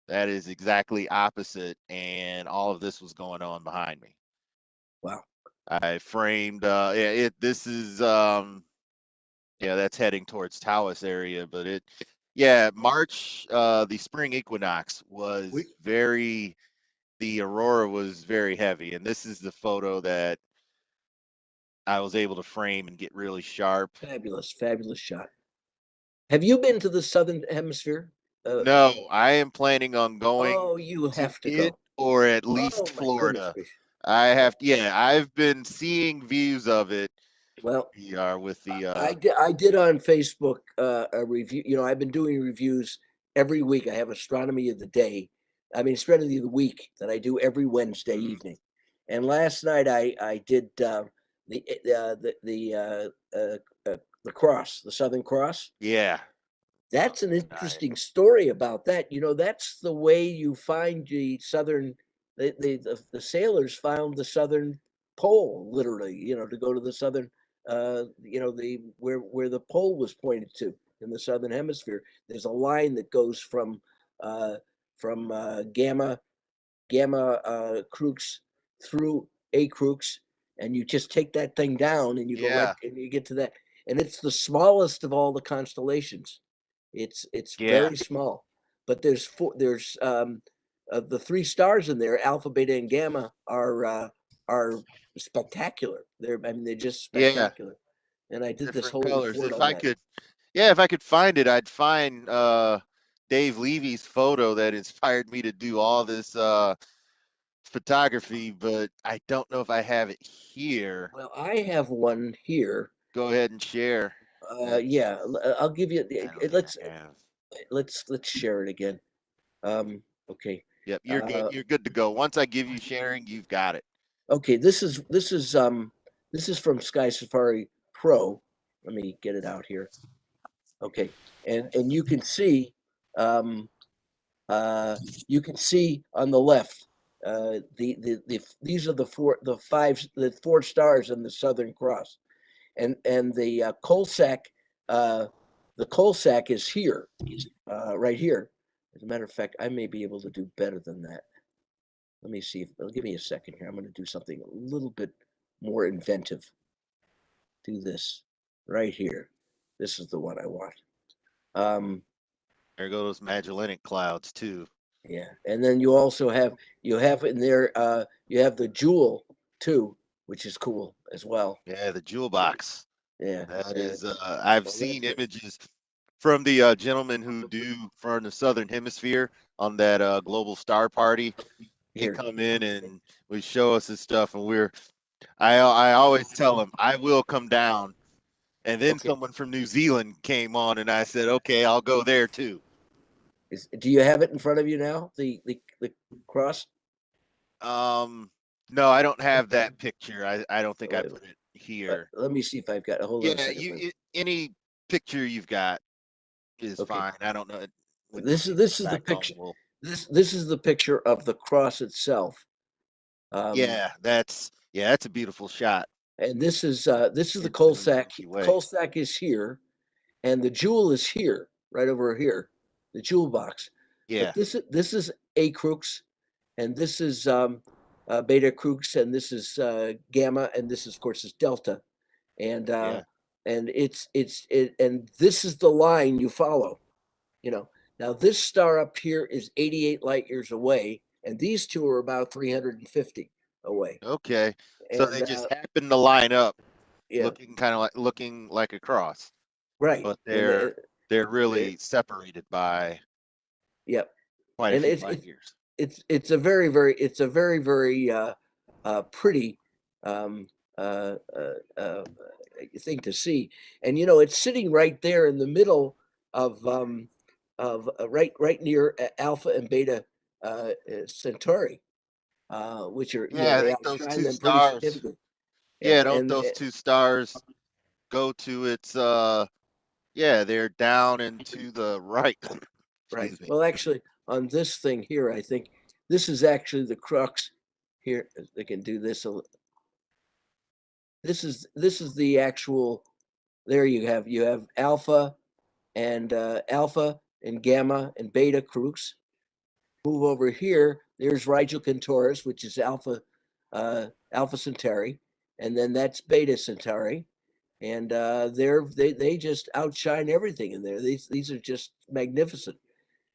That is exactly opposite, and all of this was going on behind me. Wow. I framed yeah, this is yeah, that's heading towards Taos area, but yeah, March, the spring equinox was the aurora was very heavy, and this is the photo that I was able to frame and get really sharp. Fabulous, fabulous shot. Have you been to the southern hemisphere? No, I am planning on going Oh, you to have to it, go. or at least Oh my goodness Florida. gracious. I have, yeah, I've been seeing views of it. Well, We are with the I did on Facebook a review. You know, I've been doing reviews every week. I have astronomy of the day. I mean, astronomy of the week that I do every Wednesday evening. And last night I did the the cross, the Southern Cross. yeah. That's an Nice. interesting story about that. You know, that's the way you find the southern. The sailors found the southern pole, literally. You know, to go to the southern. You know, the where the pole was pointed to in the southern hemisphere. There's a line that goes uh, from gamma Crux through A Crux, and you just take that thing down, and you go right, Yeah. and you get to that, and it's the smallest of all the constellations. It's Yeah. very small, but there's the three stars in there, Alpha, Beta, and Gamma, are spectacular. I mean, they're just Yeah. spectacular. And I did this Different whole colors. report If on I that. could, yeah, if I could find it, I'd find Dave Levy's photo that inspired me to do all this photography, but I don't know if I have it here. Well, I have one here. Go ahead and share. Yeah, I'll give you. I don't think I have. Let's share it again. Okay. Yep, you're good. Uh, You're good to go. Once I give you sharing, you've got it. okay. This is from Sky Safari Pro. Let me get it out here. Okay, and um, you can see on the left these are the four stars in the Southern Cross, and the coal sack is here, right here. As a matter of fact, I may be able to do better than that. Let me see. Give me a second here. I'm going to do something a little bit more inventive. Do this right here. This is the one I want. There go those Magellanic clouds too. Yeah, and then you have in there you have the jewel too, which is cool as well. Yeah, the jewel box. Yeah, That is, I've well, seen that's it. images from the gentleman who do from the Southern Hemisphere on that global star party. He Here. come in and would show us his stuff, and I always tell him I will come down. And then Okay. someone from New Zealand came on, and I said, okay, I'll go there too. Do you have it in front of you now? The cross. Um, no, I don't have that picture. I don't think I Wait, put it here. let me see if I've got. Hold on a Yeah, second. any picture you've got is Okay. fine. I don't know. We can This is see this is the back home. picture. This is the picture of the cross itself. Yeah, that's a beautiful shot And this is the into coal the sack. Milky The Way. coal sack is here, and the jewel is here, right over here, the jewel box. Yeah, But this is A Crux, and this is Beta Crux, and this is Gamma, and this is, of course, is Delta, and yeah. and this is the line you follow. You know, now this star up here is 88 light years away, and these two are about 350 away. Okay, so they And just happen to line up, yeah, looking like a cross, right. but And they're it, really separated by yep. quite a And few light years. it's a very pretty thing to see. And it's sitting right there in the middle of right near Alpha and Beta Centauri, which are Yeah, I they think those outshine two them pretty stars. significantly. Yeah, Yeah, don't and those two stars go to its yeah, they're down and to the right. right. Excuse me. Well, actually, on this thing here, I think this is actually the crux. Here, they can do this. This is the actual. There you have alpha and gamma and beta crux. Move over here. There's Rigel Centaurus, which is Alpha Centauri, and then that's Beta Centauri, and they just outshine everything in there. These are just magnificent.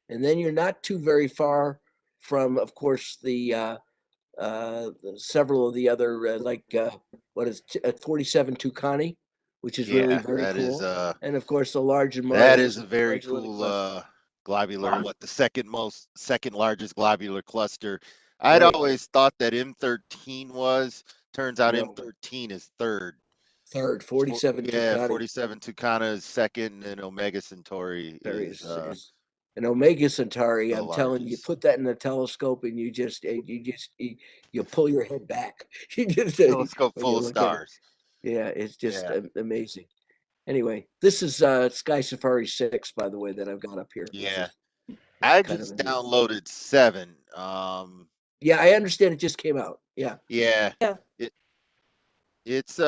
And then you're not too very far from, of course, the several of the other what is 47 Tucani, which is really Yeah, very cool. And of course, the large that is a very large cool cluster. globular, what the second largest globular cluster. I'd Right. always thought that M13 was. Turns out No. M13 is third. Third, 47 Yeah, Tucani. 47 Tucana is second, and Omega Centauri is an Omega Centauri. the I'm telling you, largest. put that in a telescope, and you pull your head back. You just Telescope when full you of look at it. stars. Yeah, it's just Yeah. amazing. Anyway, this is Sky Safari 6, by the way, that I've got up here. Yeah. Which I is kind just of downloaded 7. Yeah, I understand it just came out. Yeah. Yeah. Yeah. It's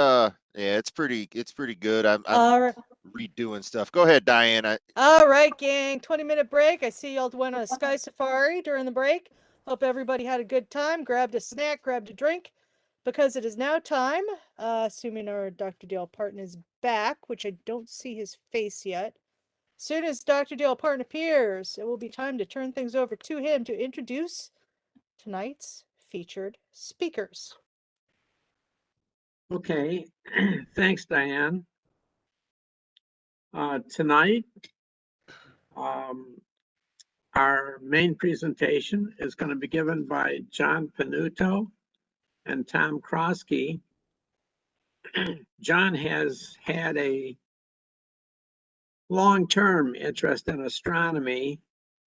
it's pretty good. I'm All right. redoing stuff. Go ahead, Diane. All right, gang. 20-minute break. I see y'all went on a sky safari during the break. Hope everybody had a good time. Grabbed a snack, grabbed a drink, because it is now time, assuming our Dr. Dale Parton is back, which I don't see his face yet. Soon as Dr. Dale Parton appears, it will be time to turn things over to him to introduce tonight's featured speakers. Okay, thanks, Diane. Tonight, our main presentation is going to be given by John Pannuto and Tom Croskey. John has had a long-term interest in astronomy,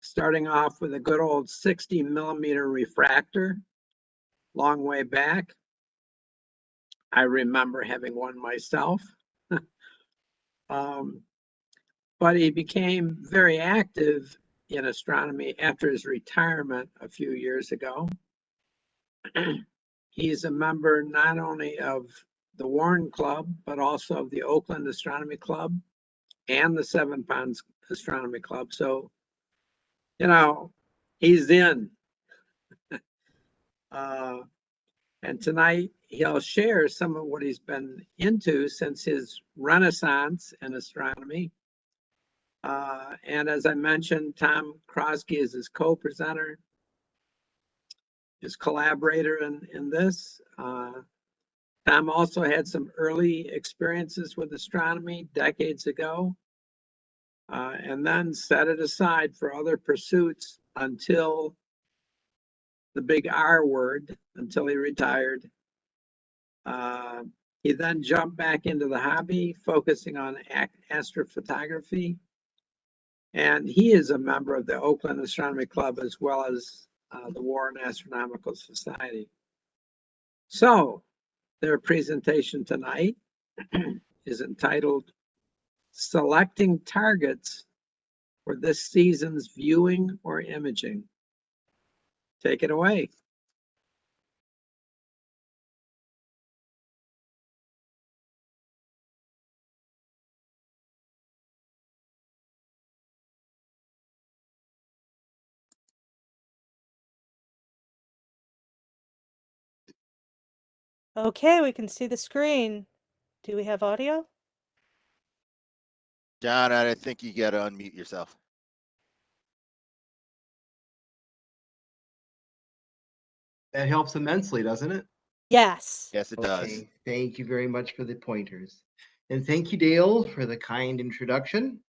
starting off with a good old 60-millimeter refractor, long way back. I remember having one myself. But he became very active in astronomy after his retirement a few years ago. He's a member not only of the Warren Club, but also of the Oakland Astronomy Club and the Seven Ponds Astronomy Club. So, he's in. And tonight he'll share some of what he's been into since his renaissance in astronomy. And as I mentioned, Tom Croskey is his co-presenter, his collaborator in this. Tom also had some early experiences with astronomy decades ago, and then set it aside for other pursuits until the big R word, until he retired. He then jumped back into the hobby, focusing on astrophotography. And he is a member of the Oakland Astronomy Club as well as the Warren Astronomical Society. So their presentation tonight is entitled Selecting Targets for this season's Viewing or Imaging. Take it away. Okay, we can see the screen. Do we have audio? John, I think you got to unmute yourself. That helps immensely, doesn't it? Yes. Yes, it does. Thank you very much for the pointers. And thank you, Dale, for the kind introduction.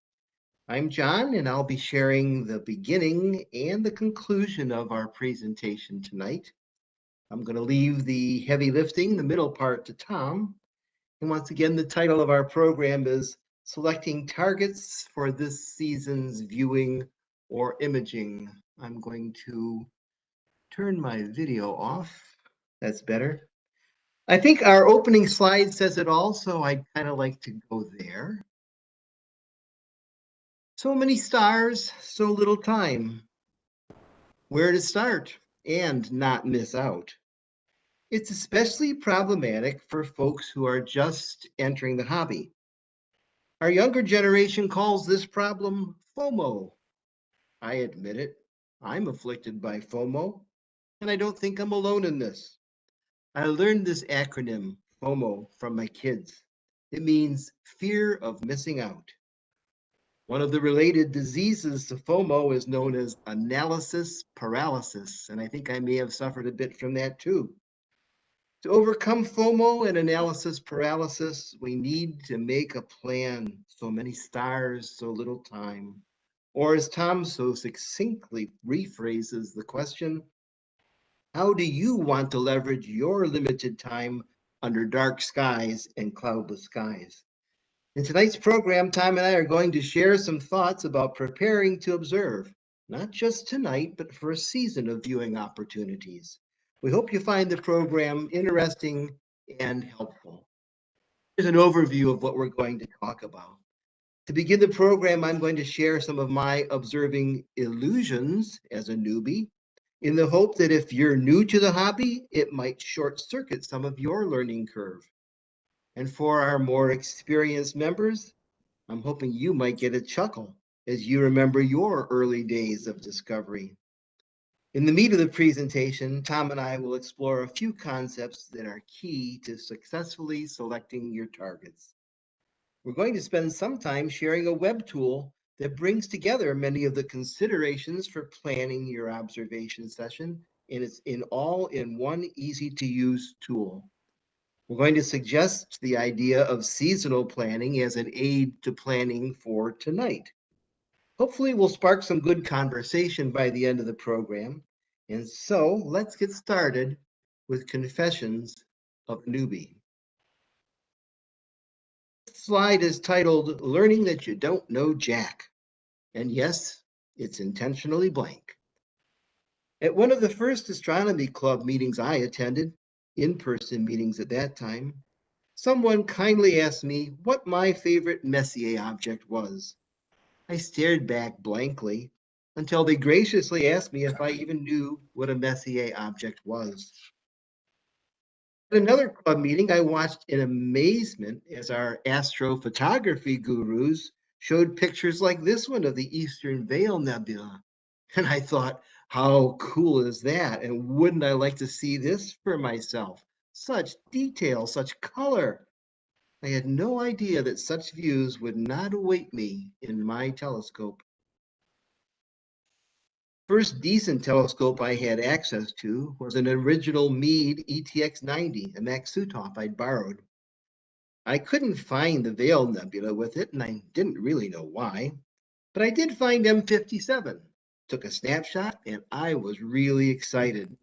I'm John, and I'll be sharing the beginning and the conclusion of our presentation tonight. I'm going to leave the heavy lifting, the middle part, to Tom. And once again, the title of our program is Selecting Targets for this season's viewing or imaging. I'm going to turn my video off. That's better. I think our opening slide says it all, so I'd kind of like to go there. So many stars, so little time. Where to start and not miss out? It's especially problematic for folks who are just entering the hobby. Our younger generation calls this problem FOMO. I admit it, I'm afflicted by FOMO, and I don't think I'm alone in this. I learned this acronym, FOMO, from my kids. It means fear of missing out. One of the related diseases to FOMO is known as analysis paralysis, and I think I may have suffered a bit from that too. To overcome FOMO and analysis paralysis, we need to make a plan. So many stars, so little time. Or as Tom so succinctly rephrases the question, how do you want to leverage your limited time under dark skies and cloudless skies? In tonight's program, Tom and I are going to share some thoughts about preparing to observe, not just tonight, but for a season of viewing opportunities. We hope you find the program interesting and helpful. Here's an overview of what we're going to talk about. To begin the program, I'm going to share some of my observing illusions as a newbie, in the hope that if you're new to the hobby, it might short circuit some of your learning curve. And for our more experienced members, I'm hoping you might get a chuckle as you remember your early days of discovery. In the meat of the presentation, Tom and I will explore a few concepts that are key to successfully selecting your targets. We're going to spend some time sharing a web tool that brings together many of the considerations for planning your observation session, and it's all in one easy-to-use tool. We're going to suggest the idea of seasonal planning as an aid to planning for tonight. Hopefully, we'll spark some good conversation by the end of the program. And so let's get started with Confessions of a Newbie. This slide is titled Learning That You Don't Know Jack. And yes, it's intentionally blank. At one of the first astronomy club meetings I attended, in-person meetings at that time, someone kindly asked me what my favorite Messier object was. I stared back blankly until they graciously asked me if I even knew what a Messier object was. At another club meeting, I watched in amazement as our astrophotography gurus showed pictures like this one of the Eastern Veil Nebula. And I thought, how cool is that? And wouldn't I like to see this for myself? Such detail, such color. I had no idea that such views would not await me in my telescope. First decent telescope I had access to was an original Meade ETX-90, a Maksutov I'd borrowed. I couldn't find the Veil Nebula with it, and I didn't really know why, but I did find M57. Took a snapshot, and I was really excited.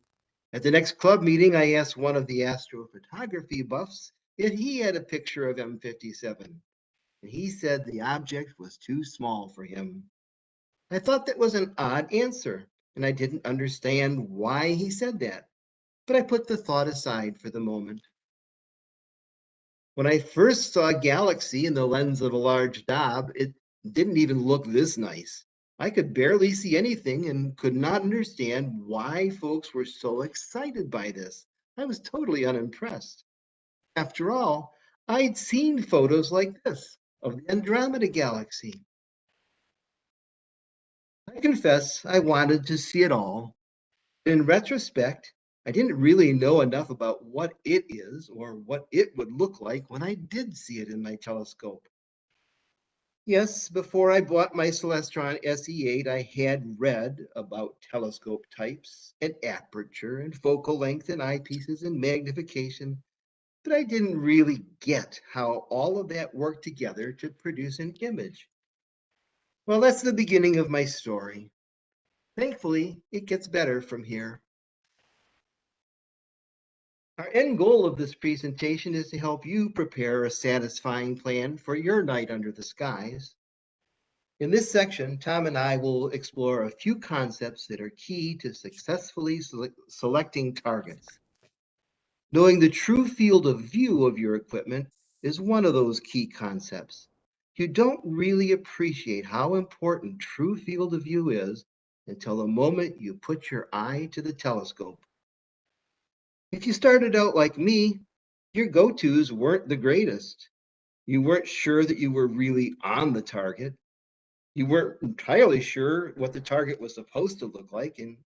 At the next club meeting, I asked one of the astrophotography buffs if he had a picture of M57, and he said the object was too small for him. I thought that was an odd answer, and I didn't understand why he said that, but I put the thought aside for the moment. When I first saw a galaxy in the lens of a large Dob, it didn't even look this nice. I could barely see anything and could not understand why folks were so excited by this. I was totally unimpressed. After all, I'd seen photos like this of the Andromeda Galaxy. I confess I wanted to see it all. In retrospect, I didn't really know enough about what it is or what it would look like when I did see it in my telescope. Yes, before I bought my Celestron SE-8, I had read about telescope types and aperture and focal length and eyepieces and magnification, but I didn't really get how all of that worked together to produce an image. Well, that's the beginning of my story. Thankfully, it gets better from here. Our end goal of this presentation is to help you prepare a satisfying plan for your night under the skies. In this section, Tom and I will explore a few concepts that are key to successfully selecting targets. Knowing the true field of view of your equipment is one of those key concepts. You don't really appreciate how important true field of view is until the moment you put your eye to the telescope. If you started out like me, your go-tos weren't the greatest. You weren't sure that you were really on the target. You weren't entirely sure what the target was supposed to look like. And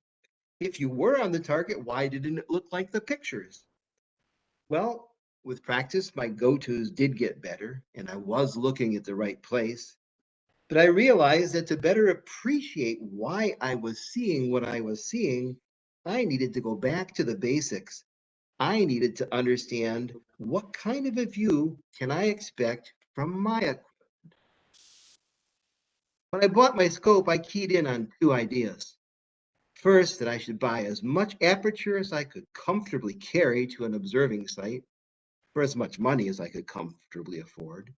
if you were on the target, why didn't it look like the pictures? Well, with practice, my go-tos did get better, and I was looking at the right place. But I realized that to better appreciate why I was seeing what I was seeing, I needed to go back to the basics. I needed to understand what kind of a view can I expect from my equipment. When I bought my scope, I keyed in on two ideas. First, that I should buy as much aperture as I could comfortably carry to an observing site for as much money as I could comfortably afford.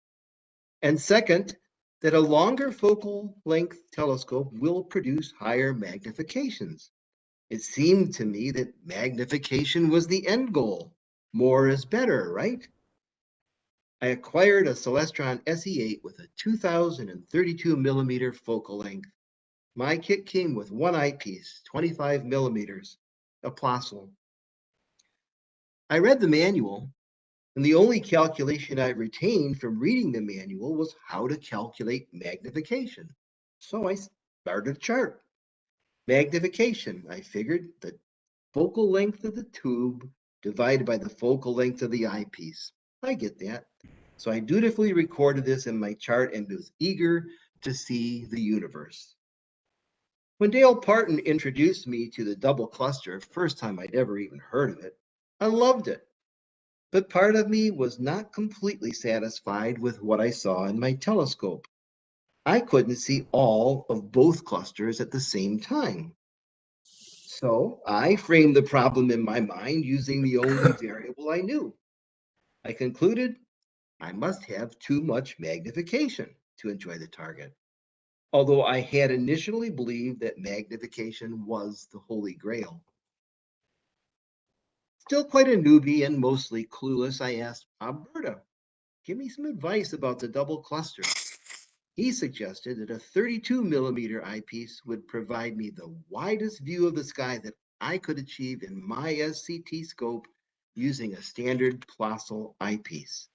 And second, that a longer focal length telescope will produce higher magnifications. It seemed to me that magnification was the end goal. More is better, right? I acquired a Celestron SE-8 with a 2032 millimeter focal length. My kit came with one eyepiece, 25 millimeters, a Plössl. I read the manual, and the only calculation I retained from reading the manual was how to calculate magnification. So I started a chart. Magnification, I figured the focal length of the tube divided by the focal length of the eyepiece. I get that. So I dutifully recorded this in my chart and was eager to see the universe. When Dale Parton introduced me to the double cluster, first time I'd ever even heard of it, I loved it. But part of me was not completely satisfied with what I saw in my telescope. I couldn't see all of both clusters at the same time. So I framed the problem in my mind using the only variable I knew. I concluded I must have too much magnification to enjoy the target. Although I had initially believed that magnification was the holy grail. Still quite a newbie and mostly clueless, I asked Alberta, give me some advice about the double cluster. He suggested that a 32 millimeter eyepiece would provide me the widest view of the sky that I could achieve in my SCT scope using a standard Plössl eyepiece.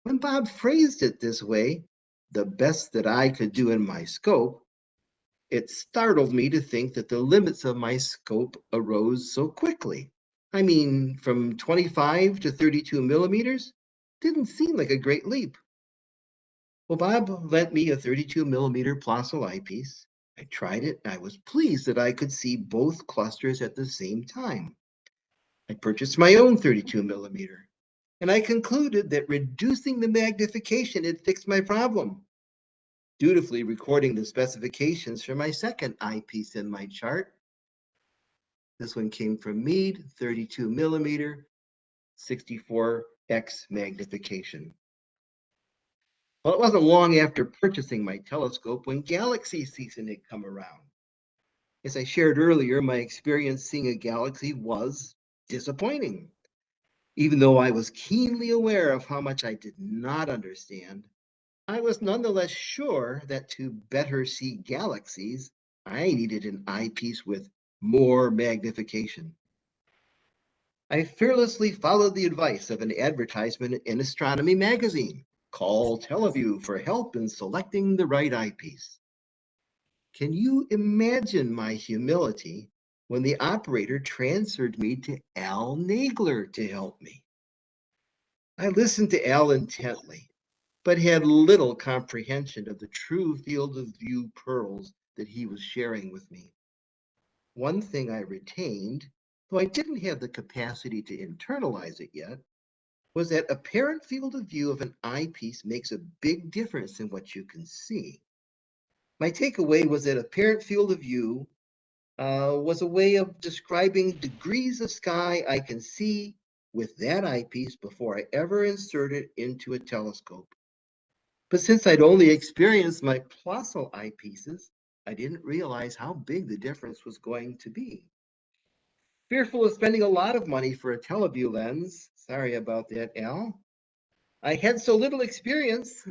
When Bob phrased it this way, the best that I could do in my scope, it startled me to think that the limits of my scope arose so quickly. I mean, from 25 to 32 millimeters didn't seem like a great leap. Well, Bob lent me a 32 millimeter Plössl eyepiece. I tried it and I was pleased that I could see both clusters at the same time. I purchased my own 32 millimeter and I concluded that reducing the magnification had fixed my problem. Dutifully recording the specifications for my second eyepiece in my chart. This one came from Meade, 32 millimeter, 64x magnification. Well, it wasn't long after purchasing my telescope when galaxy season had come around. As I shared earlier, my experience seeing a galaxy was disappointing. Even though I was keenly aware of how much I did not understand, I was nonetheless sure that to better see galaxies, I needed an eyepiece with more magnification. I fearlessly followed the advice of an advertisement in Astronomy magazine. Call Teleview for help in selecting the right eyepiece. Can you imagine my humility when the operator transferred me to Al Nagler to help me? I listened to Al intently, but had little comprehension of the true field of view pearls that he was sharing with me. One thing I retained, though I didn't have the capacity to internalize it yet, was that apparent field of view of an eyepiece makes a big difference in what you can see. My takeaway was that apparent field of view was a way of describing degrees of sky I can see with that eyepiece before I ever inserted it into a telescope. But since I'd only experienced my Plossl eyepieces, I didn't realize how big the difference was going to be. Fearful of spending a lot of money for a teleview lens, sorry about that, Al, I had so little experience.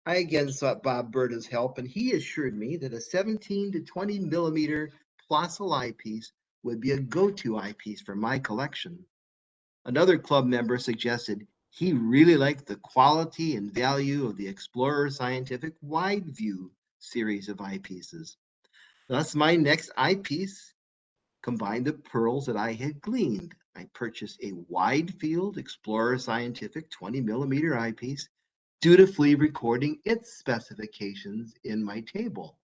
I again sought Bob Berta's help, and he assured me that a 17 to 20 millimeter Plossl eyepiece would be a go-to eyepiece for my collection. Another club member suggested he really liked the quality and value of the Explorer Scientific Wide View series of eyepieces. Thus, my next eyepiece combined the pearls that I had gleaned. I purchased a wide field Explorer Scientific 20 millimeter eyepiece, dutifully recording its specifications in my table.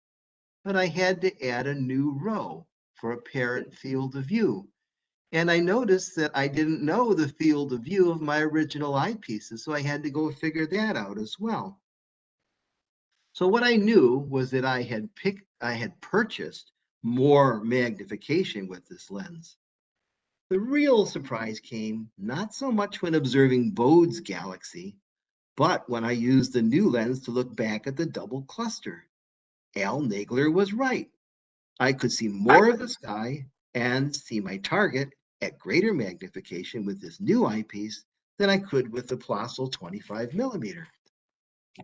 But I had to add a new row for apparent field of view. And I noticed that I didn't know the field of view of my original eyepieces, so I had to go figure that out as well. So what I knew was that I had purchased more magnification with this lens. The real surprise came not so much when observing Bode's galaxy, but when I used the new lens to look back at the double cluster. Al Nagler was right. I could see more of the sky and see my target at greater magnification with this new eyepiece than I could with the Plossl 25 millimeter.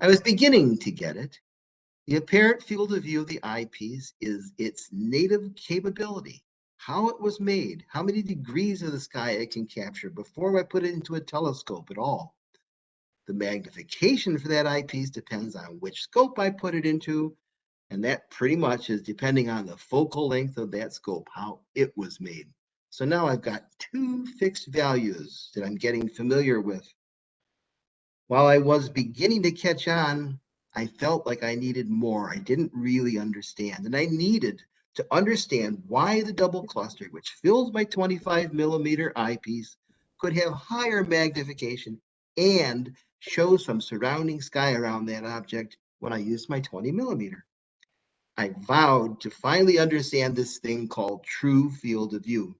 I was beginning to get it. The apparent field of view of the eyepiece is its native capability, how it was made, how many degrees of the sky it can capture before I put it into a telescope at all. The magnification for that eyepiece depends on which scope I put it into, and that pretty much is depending on the focal length of that scope, how it was made. So now I've got two fixed values that I'm getting familiar with. While I was beginning to catch on, I felt like I needed more. I didn't really understand, and I needed to understand why the double cluster, which fills my 25 millimeter eyepiece, could have higher magnification and show some surrounding sky around that object when I used my 20 millimeter. I vowed to finally understand this thing called true field of view.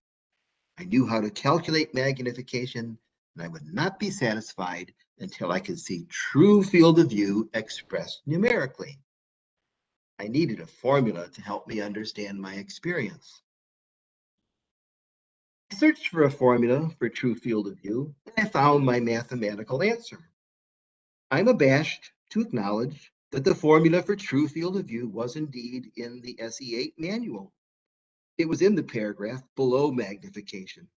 I knew how to calculate magnification, and I would not be satisfied until I could see true field of view expressed numerically. I needed a formula to help me understand my experience. I searched for a formula for true field of view, and I found my mathematical answer. I'm abashed to acknowledge that the formula for true field of view was indeed in the SE-8 manual. It was in the paragraph below magnification.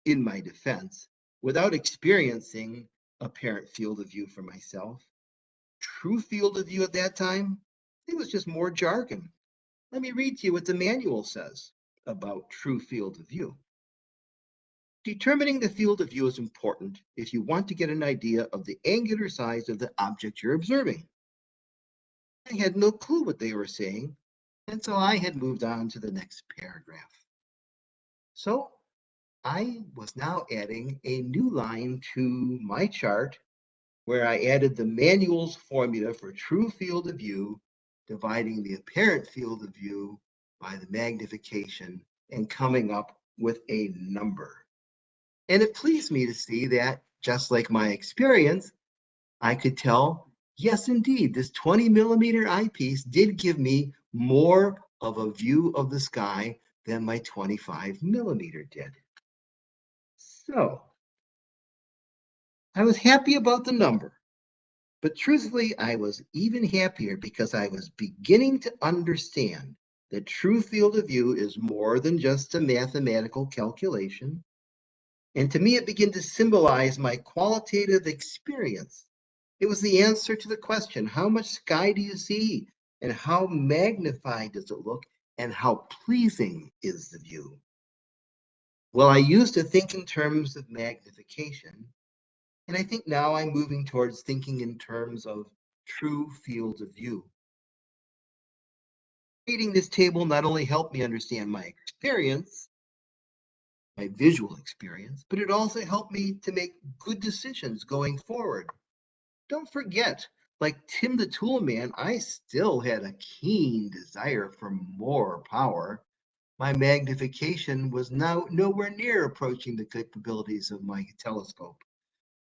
In my defense, without experiencing apparent field of view for myself, true field of view at that time, it was just more jargon. Let me read to you what the manual says about true field of view. Determining the field of view is important if you want to get an idea of the angular size of the object you're observing. I had no clue what they were saying, and so I had moved on to the next paragraph. So I was now adding a new line to my chart where I added the manual's formula for true field of view, dividing the apparent field of view by the magnification and coming up with a number. And it pleased me to see that, just like my experience, I could tell, yes, indeed, this 20 millimeter eyepiece did give me more of a view of the sky than my 25 millimeter did. So I was happy about the number, but truthfully, I was even happier because I was beginning to understand that true field of view is more than just a mathematical calculation. And to me, it began to symbolize my qualitative experience. It was the answer to the question, how much sky do you see? And how magnified does it look? And how pleasing is the view? Well, I used to think in terms of magnification, and I think now I'm moving towards thinking in terms of true field of view. Reading this table not only helped me understand my experience, my visual experience, but it also helped me to make good decisions going forward. Don't forget, like Tim the Toolman, I still had a keen desire for more power. my magnification was now nowhere near approaching the capabilities of my telescope.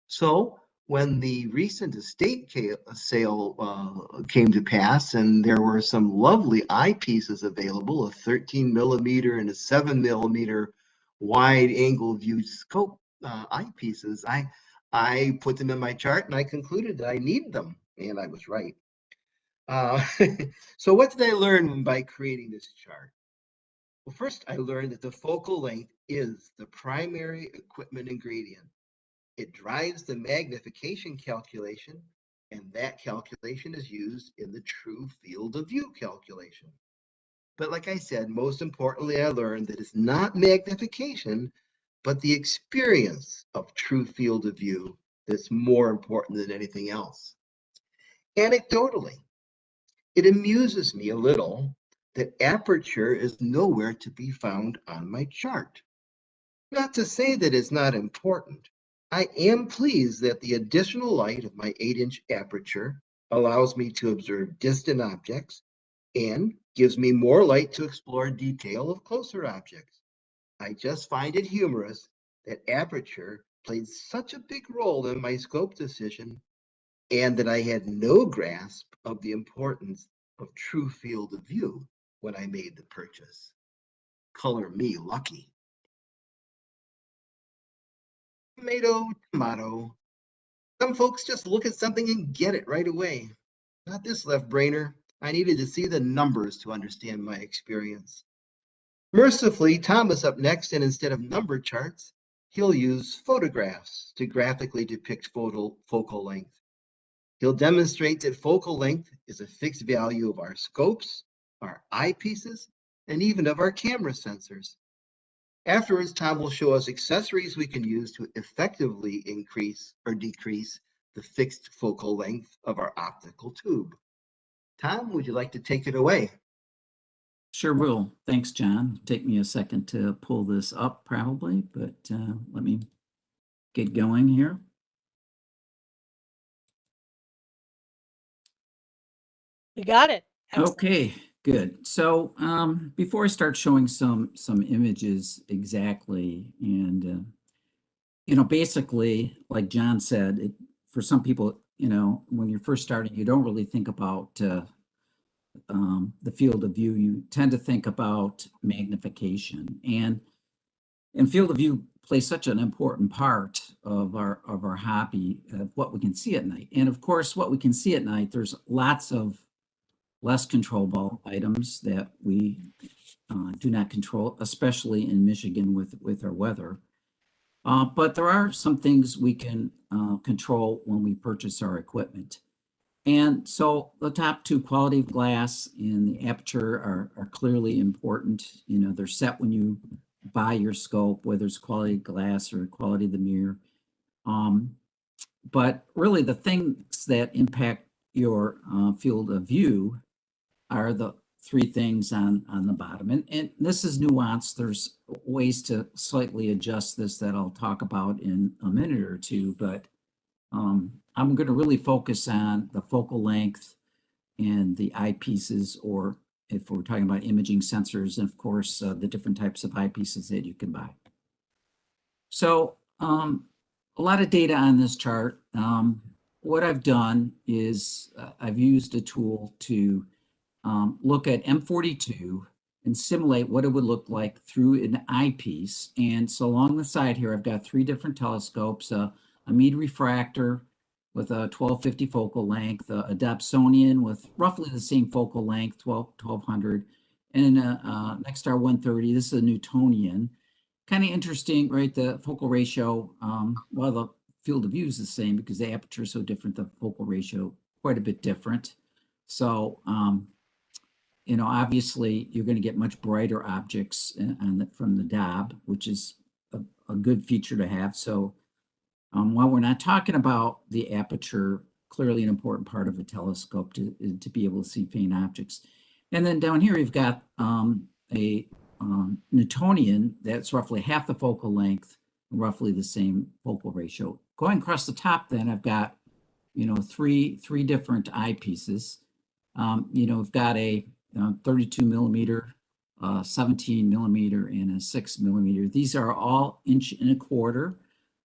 So when the recent estate sale came to pass, and there were some lovely eyepieces available, a 13 millimeter and a 7 millimeter wide angle view scope eyepieces, I put them in my chart and I concluded that I need them, and I was right. So what did I learn by creating this chart? Well, first I learned that the focal length is the primary equipment ingredient. It drives the magnification calculation, and that calculation is used in the true field of view calculation. But like I said, most importantly, I learned that it's not magnification, but the experience of true field of view that's more important than anything else. Anecdotally, it amuses me a little that aperture is nowhere to be found on my chart. Not to say that it's not important. I am pleased that the additional light of my 8-inch aperture allows me to observe distant objects and gives me more light to explore detail of closer objects. I just find it humorous that aperture played such a big role in my scope decision, and that I had no grasp of the importance of true field of view when I made the purchase. Color me lucky. Tomato, tomato. Some folks just look at something and get it right away. Not this left brainer. I needed to see the numbers to understand my experience. Mercifully, Tom is up next, and instead of number charts, he'll use photographs to graphically depict focal length. He'll demonstrate that focal length is a fixed value of our scopes, our eyepieces, and even of our camera sensors. Afterwards, Tom will show us accessories we can use to effectively increase or decrease the fixed focal length of our optical tube. Tom, would you like to take it away? Sure will. Thanks, John. Take me a second to pull this up probably, but let me get going here. We got it. Excellent. Okay, good. So before I start showing some images exactly, and basically, like John said, for some people, when you're first starting, you don't really think about the field of view. You tend to think about magnification, and field of view plays such an important part of our hobby, of what we can see at night. And of course, what we can see at night, there's lots of less controllable items that we do not control, especially in Michigan with our weather. But there are some things we can control when we purchase our equipment. And so the top two, quality of glass and the aperture, are clearly important. They're set when you buy your scope, whether it's quality of glass or quality of the mirror. But really the things that impact your field of view are the three things on the bottom. And this is nuanced. There's ways to slightly adjust this that I'll talk about in a minute or two, but I'm going to really focus on the focal length and the eyepieces, or if we're talking about imaging sensors, and of course, the different types of eyepieces that you can buy. So a lot of data on this chart. What I've done is I've used a tool to look at M42 and simulate what it would look like through an eyepiece. And so along the side here, I've got three different telescopes, a Meade refractor with a 1250 focal length, a Dobsonian with roughly the same focal length, 1200, and Nexstar 130. This is a Newtonian. Kind of interesting, right? The focal ratio, well, the field of view is the same because the aperture is so different, the focal ratio quite a bit different. So, obviously you're going to get much brighter objects from the Dob, which is a good feature to have. So while we're not talking about the aperture, clearly an important part of a telescope to be able to see faint objects. And then down here, you've got a Newtonian that's roughly half the focal length, roughly the same focal ratio. Going across the top, then I've got, three different eyepieces. We've got a 32 millimeter 17 millimeter and a 6 millimeter. These are all 1.25 inch.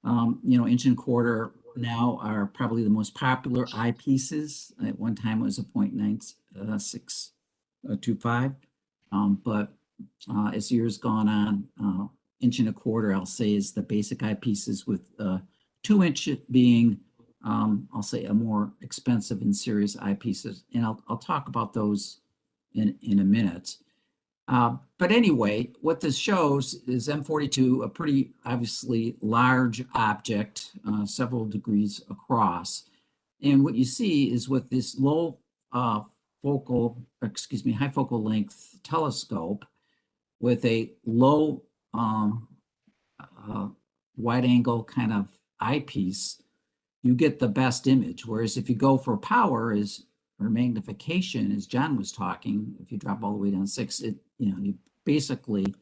1.25 now are probably the most popular eyepieces. At one time it was a 0.9625, but as years gone on, 1.25 inch, I'll say, is the basic eyepieces, with 2 inch being, I'll say, a more expensive and serious eyepieces. And I'll talk about those in a minute. But anyway, what this shows is M42, a pretty obviously large object, several degrees across. And what you see is with this high focal length telescope with a low wide angle kind of eyepiece, you get the best image. Whereas if you go for power or magnification, as John was talking, if you drop all the way down 6, you basically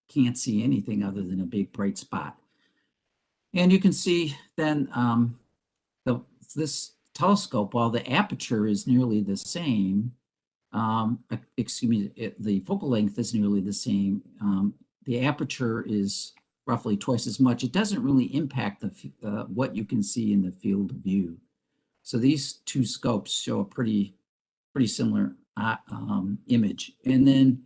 can't see anything other than a big bright spot. And you can see then this telescope, while the aperture is nearly the same, the focal length is nearly the same, the aperture is roughly twice as much. It doesn't really impact what you can see in the field of view. So these two scopes show a pretty similar image. And then,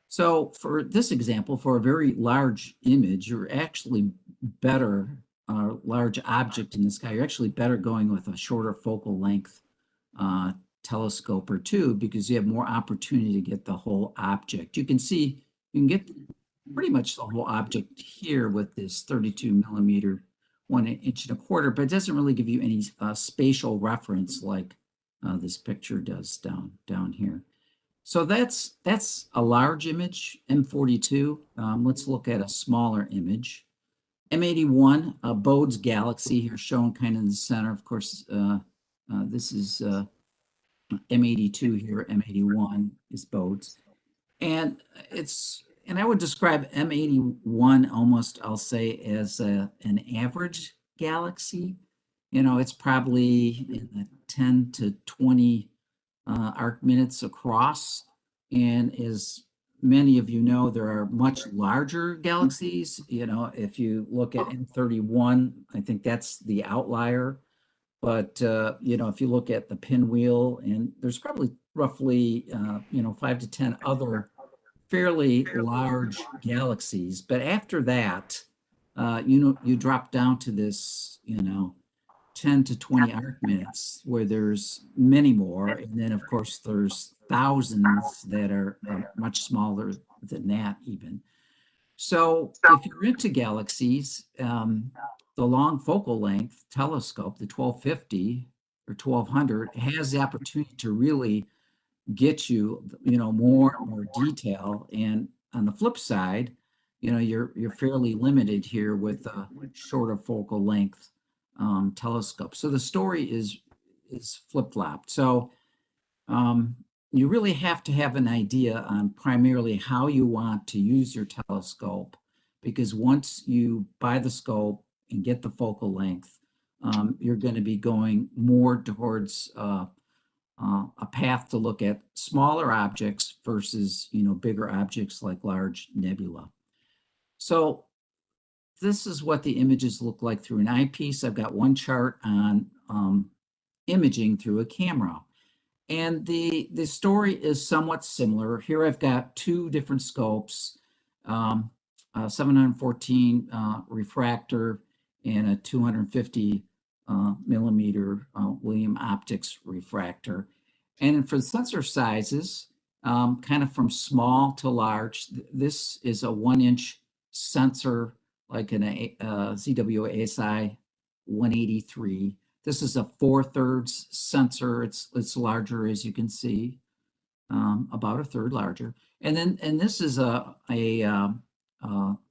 so for this example, for a very large image, you're actually better, large object in the sky, you're actually better going with a shorter focal length telescope or two, because you have more opportunity to get the whole object. You can get pretty much the whole object here with this 32 millimeter 1.25 inch, but it doesn't really give you any spatial reference like this picture does down here. So that's a large image, M42. Let's look at a smaller image. M81, Bode's galaxy, here shown kind of in the center. Of course, this is M82 here. M81 is Bode's. And I would describe M81 almost, I'll say, as an average galaxy. It's probably in the 10 to 20 arc minutes across. And as many of you know, there are much larger galaxies. If you look at M31, I think that's the outlier. But, if you look at the pinwheel, and there's probably roughly, 5 to 10 other fairly large galaxies. But after that, you drop down to this, 10 to 20 arc minutes, where there's many more. And then, of course, there's thousands that are much smaller than that even. So if you're into galaxies, the long focal length telescope, the 1250 or 1200, has the opportunity to really get you, more detail. And on the flip side, you're fairly limited here with a shorter focal length telescope. So the story is flip-flopped. So you really have to have an idea on primarily how you want to use your telescope, because once you buy the scope and get the focal length, you're going to be going more towards a path to look at smaller objects versus, bigger objects like large nebula. So this is what the images look like through an eyepiece. I've got one chart on imaging through a camera. And the story is somewhat similar. Here I've got two different scopes, 714 refractor and a 250 millimeter William Optics refractor. And for the sensor sizes, kind of from small to large, this is a 1 inch sensor, like an ZW ASI 183. This is a 4/3 sensor. It's larger, as you can see, about a third larger. And this is a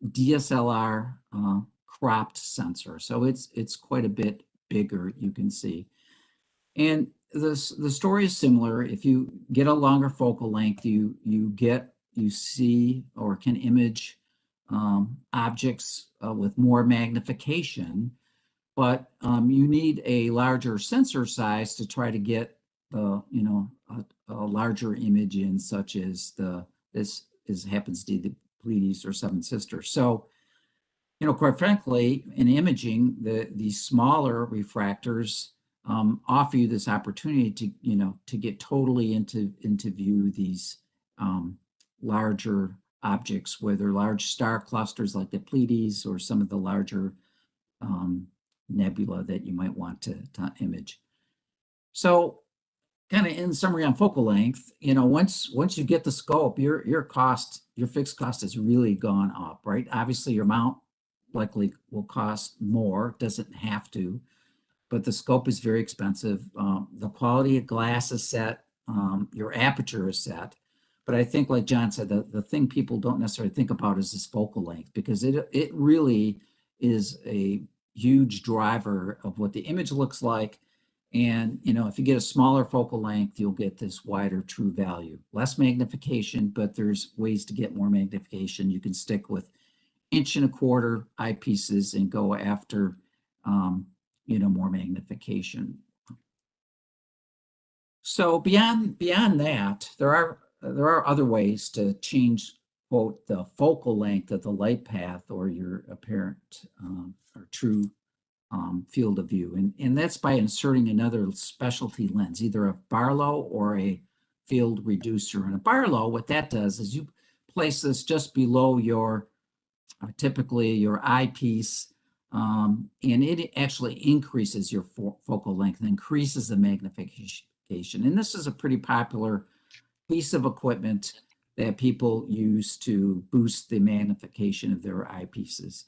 DSLR cropped sensor, so it's quite a bit bigger, you can see. And the story is similar. If you get a longer focal length, you see or can image objects with more magnification, but you need a larger sensor size to try to get a larger image in, such as this happens to be the Pleiades or Seven Sisters. So, quite frankly, in imaging, these smaller refractors offer you this opportunity to get totally into view these larger objects, whether large star clusters like the Pleiades or some of the larger nebula that you might want to image. So, kind of in summary on focal length, once you get the scope, your fixed cost has really gone up, right? Obviously, your mount likely will cost more, doesn't have to, but the scope is very expensive. The quality of glass is set, your aperture is set. But I think, like John said, the thing people don't necessarily think about is this focal length, because it really is a huge driver of what the image looks like. And, if you get a smaller focal length, you'll get this wider true value. Less magnification, but there's ways to get more magnification. You can stick with 1.25" eyepieces and go after, more magnification. So beyond that, there are other ways to change, quote, the focal length of the light path or your apparent or true field of view. And that's by inserting another specialty lens, either a Barlow or a field reducer. And a Barlow, what that does is you place this just below your, typically your eyepiece, and it actually increases your focal length and increases the magnification. And this is a pretty popular piece of equipment that people use to boost the magnification of their eyepieces.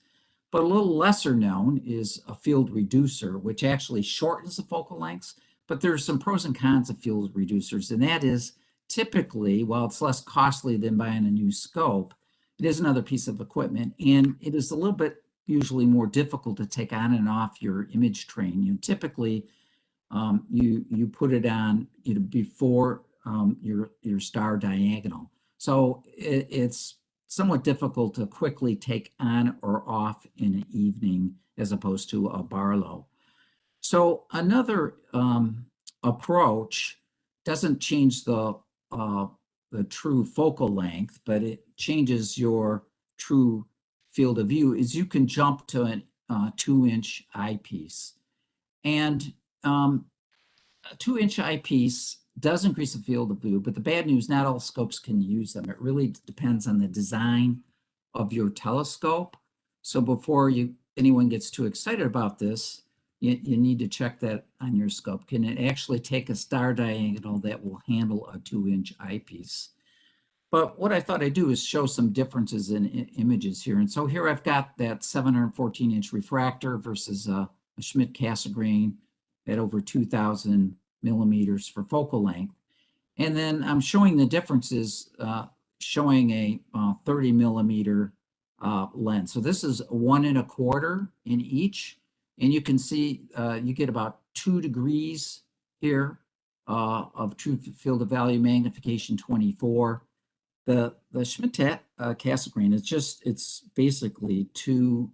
But a little lesser known is a field reducer, which actually shortens the focal lengths. But there are some pros and cons of field reducers, and that is typically, while it's less costly than buying a new scope, it is another piece of equipment, and it is a little bit usually more difficult to take on and off your image train. Typically, you put it on before your star diagonal. So it's somewhat difficult to quickly take on or off in an evening as opposed to a Barlow. So another approach doesn't change the true focal length, but it changes your true field of view, is you can jump to a 2-inch eyepiece. And a 2-inch eyepiece does increase the field of view, but the bad news, not all scopes can use them. It really depends on the design of your telescope. So before anyone gets too excited about this, you need to check that on your scope. Can it actually take a star diagonal that will handle a 2-inch eyepiece? But what I thought I'd do is show some differences in images here. And so here I've got that 714-inch refractor versus a Schmidt-Cassegrain at over 2,000 millimeters for focal length. And then I'm showing the differences, showing a 30 millimeter lens. So this is 1 1/4 in each. And you can see you get about 2 degrees here of true field of value magnification 24. The Schmidt-Cassegrain is it's basically too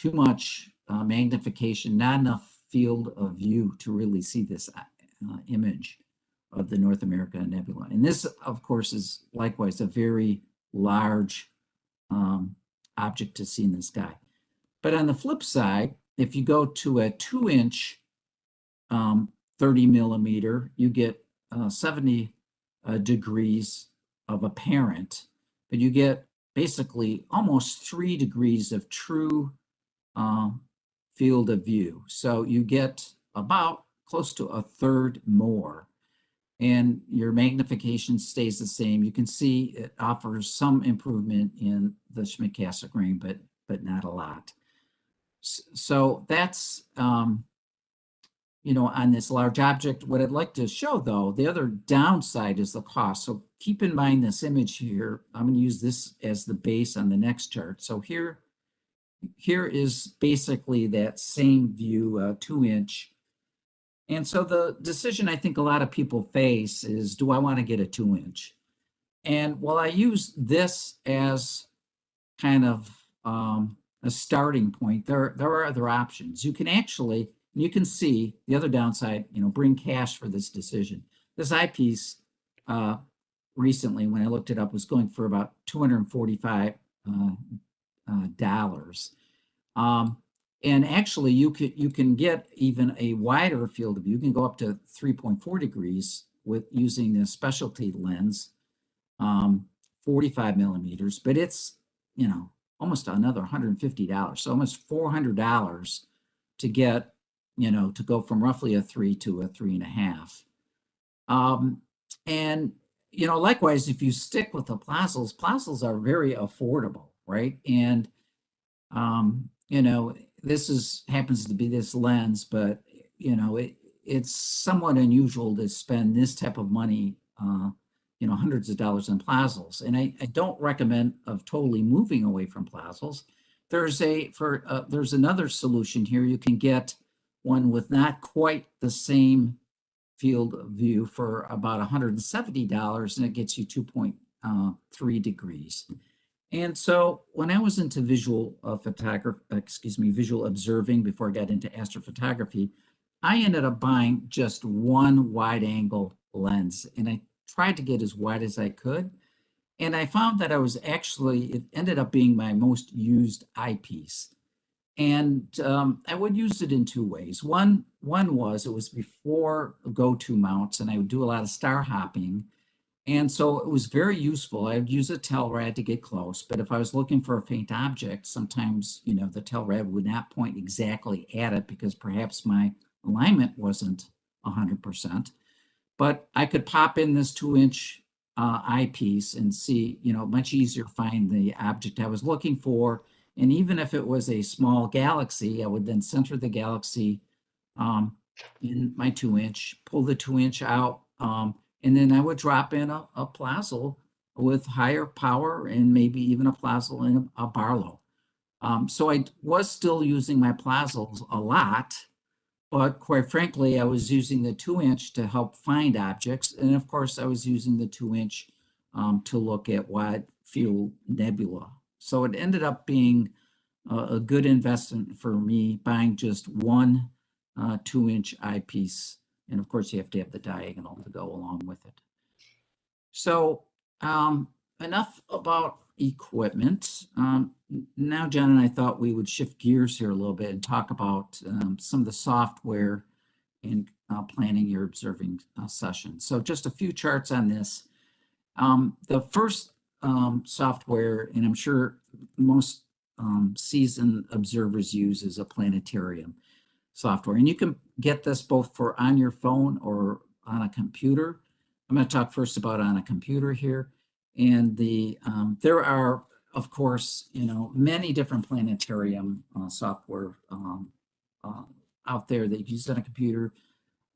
much magnification, not enough field of view to really see this image of the North America Nebula. And this, of course, is likewise a very large object to see in the sky. But on the flip side, if you go to a 2-inch 30 millimeter, you get 70 degrees of apparent, but you get basically almost 3 degrees of true field of view. So you get about close to a third more, and your magnification stays the same. You can see it offers some improvement in the Schmidt-Cassegrain, but not a lot. So that's, on this large object. What I'd like to show, though, the other downside is the cost. So keep in mind this image here. I'm going to use this as the base on the next chart. So here is basically that same view, 2-inch. And so the decision I think a lot of people face is, do I want to get a 2-inch? And while I use this as kind of a starting point, there are other options. You can actually, you can see the other downside, bring cash for this decision. This eyepiece recently, when I looked it up, was going for about $245 dollars. And actually, you can get even a wider field of view. You can go up to 3.4 degrees with using the specialty lens, 45 millimeters, but it's, you know, almost another $150, so almost $400 to get, you know, to go from roughly a 3 to a 3.5. And, you know, likewise, if you stick with the Plasls are very affordable, right? And, you know, this happens to be this lens, but, you know, it's somewhat unusual to spend this type of money, you know, hundreds of dollars on Plasls. And I don't recommend of totally moving away from Plasls. There's another solution here. You can get one with not quite the same field of view for about $170, and it gets you 2.3 degrees. And so when I was into visual visual observing before I got into astrophotography, I ended up buying just one wide angle lens, and I tried to get as wide as I could. And I found that it ended up being my most used eyepiece. And I would use it in two ways. One was it was before go-to mounts, and I would do a lot of star hopping. And so it was very useful. I would use a Telrad to get close, but if I was looking for a faint object, sometimes, you know, the Telrad would not point exactly at it because perhaps my alignment wasn't 100%. But I could pop in this 2-inch eyepiece and see, you know, much easier find the object I was looking for. And even if it was a small galaxy, I would then center the galaxy in my 2-inch, pull the 2-inch out, and then I would drop in a Plassl with higher power and maybe even a Plassl and a Barlow. So I was still using my Plassls a lot, but quite frankly, I was using the 2-inch to help find objects. And of course, I was using the 2-inch to look at wide field nebula. So it ended up being a good investment for me, buying just one 2-inch eyepiece. And of course, you have to have the diagonal to go along with it. So enough about equipment. Now, John and I thought we would shift gears here a little bit and talk about some of the software in planning your observing session. So just a few charts on this. The first software, and I'm sure most seasoned observers use, is a planetarium software. And you can get this both for on your phone or on a computer. I'm going to talk first about on a computer here. And there are, of course, you know, many different planetarium software out there that you use on a computer.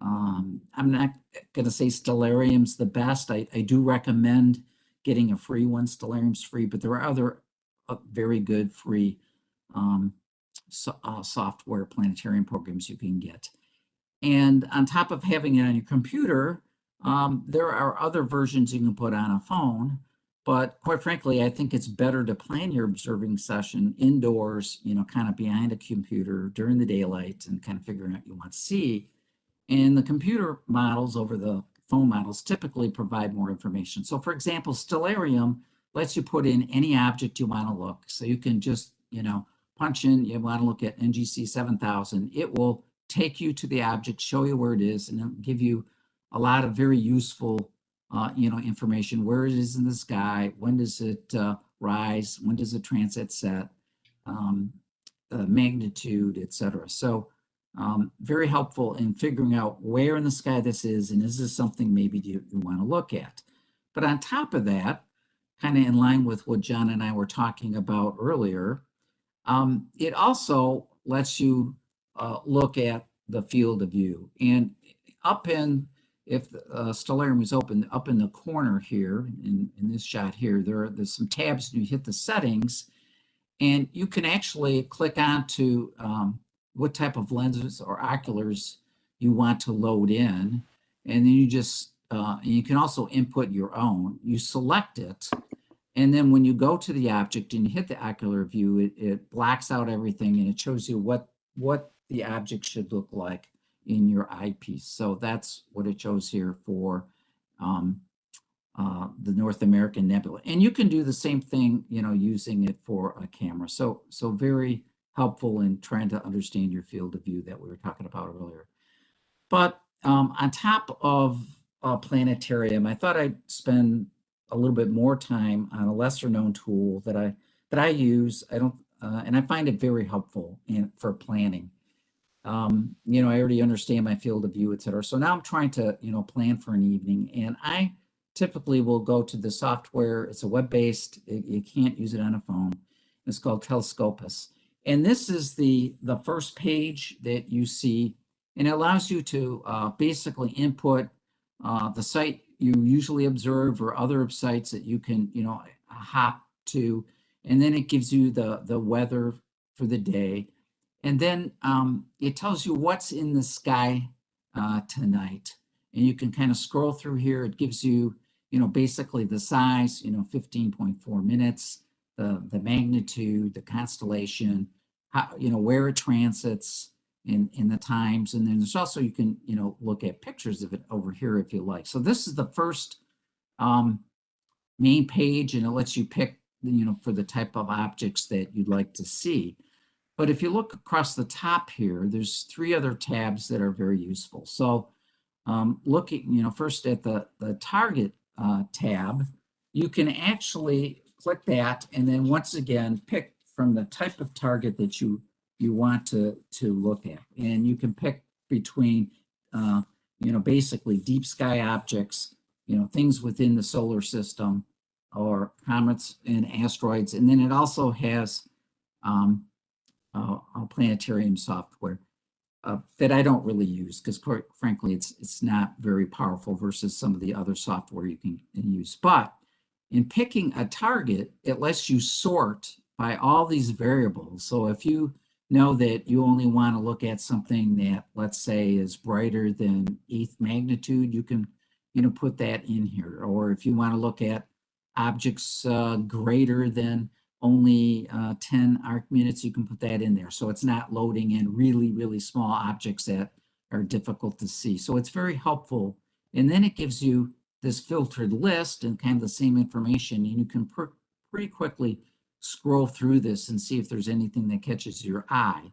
I'm not going to say Stellarium's the best. I do recommend getting a free one. Stellarium's free, but there are other very good free software planetarium programs you can get. And on top of having it on your computer, there are other versions you can put on a phone. But quite frankly, I think it's better to plan your observing session indoors, you know, kind of behind a computer during the daylight and kind of figuring out what you want to see. And the computer models over the phone models typically provide more information. So for example, Stellarium lets you put in any object you want to look. So you can just, you know, punch in, you want to look at NGC 7000. It will take you to the object, show you where it is, and it'll give you a lot of very useful, you know, information, where it is in the sky, when does it rise, when does the transit set, magnitude, etc. So very helpful in figuring out where in the sky this is, and is this something maybe you want to look at. But on top of that, kind of in line with what John and I were talking about earlier, it also lets you look at the field of view. And if Stellarium is open, up in the corner here, in this shot here, there's some tabs, and you hit the settings, and you can actually click on to what type of lenses or oculars you want to load in. And then you can also input your own. You select it, and then when you go to the object and you hit the ocular view, it blacks out everything, and it shows you what the object should look like in your eyepiece. So that's what it shows here for the North American Nebula. And you can do the same thing, using it for a camera. So very helpful in trying to understand your field of view that we were talking about earlier. But on top of a planetarium, I thought I'd spend a little bit more time on a lesser known tool that I use. And I find it very helpful for planning. I already understand my field of view, et cetera. So now I'm trying to, plan for an evening, and I typically will go to the software. It's a web-based, you can't use it on a phone. It's called Telescopus. And this is the first page that you see, and it allows you to basically input the site you usually observe or other sites that you can, hop to. And then it gives you the weather for the day. And then it tells you what's in the sky tonight. And you can kind of scroll through here. It gives you, basically the size, 15.4 minutes, the magnitude, the constellation, how, where it transits in the times. And then there's also, you can, look at pictures of it over here if you like. So this is the first main page, and it lets you pick, for the type of objects that you'd like to see. But if you look across the top here, there's 3 other tabs that are very useful. So looking, first at the target tab, you can actually click that, and then once again pick from the type of target that you want to look at. And you can pick between, basically deep sky objects, things within the solar system, or comets and asteroids. And then it also has planetarium software that I don't really use because, frankly, it's not very powerful versus some of the other software you can use. But in picking a target, it lets you sort by all these variables. So if you know that you only want to look at something that, let's say, is brighter than 8th magnitude, you can, put that in here. Or if you want to look at objects greater than only 10 arc minutes, you can put that in there. So it's not loading in really, really small objects that are difficult to see. So it's very helpful. And then it gives you this filtered list and kind of the same information. And you can pretty quickly scroll through this and see if there's anything that catches your eye.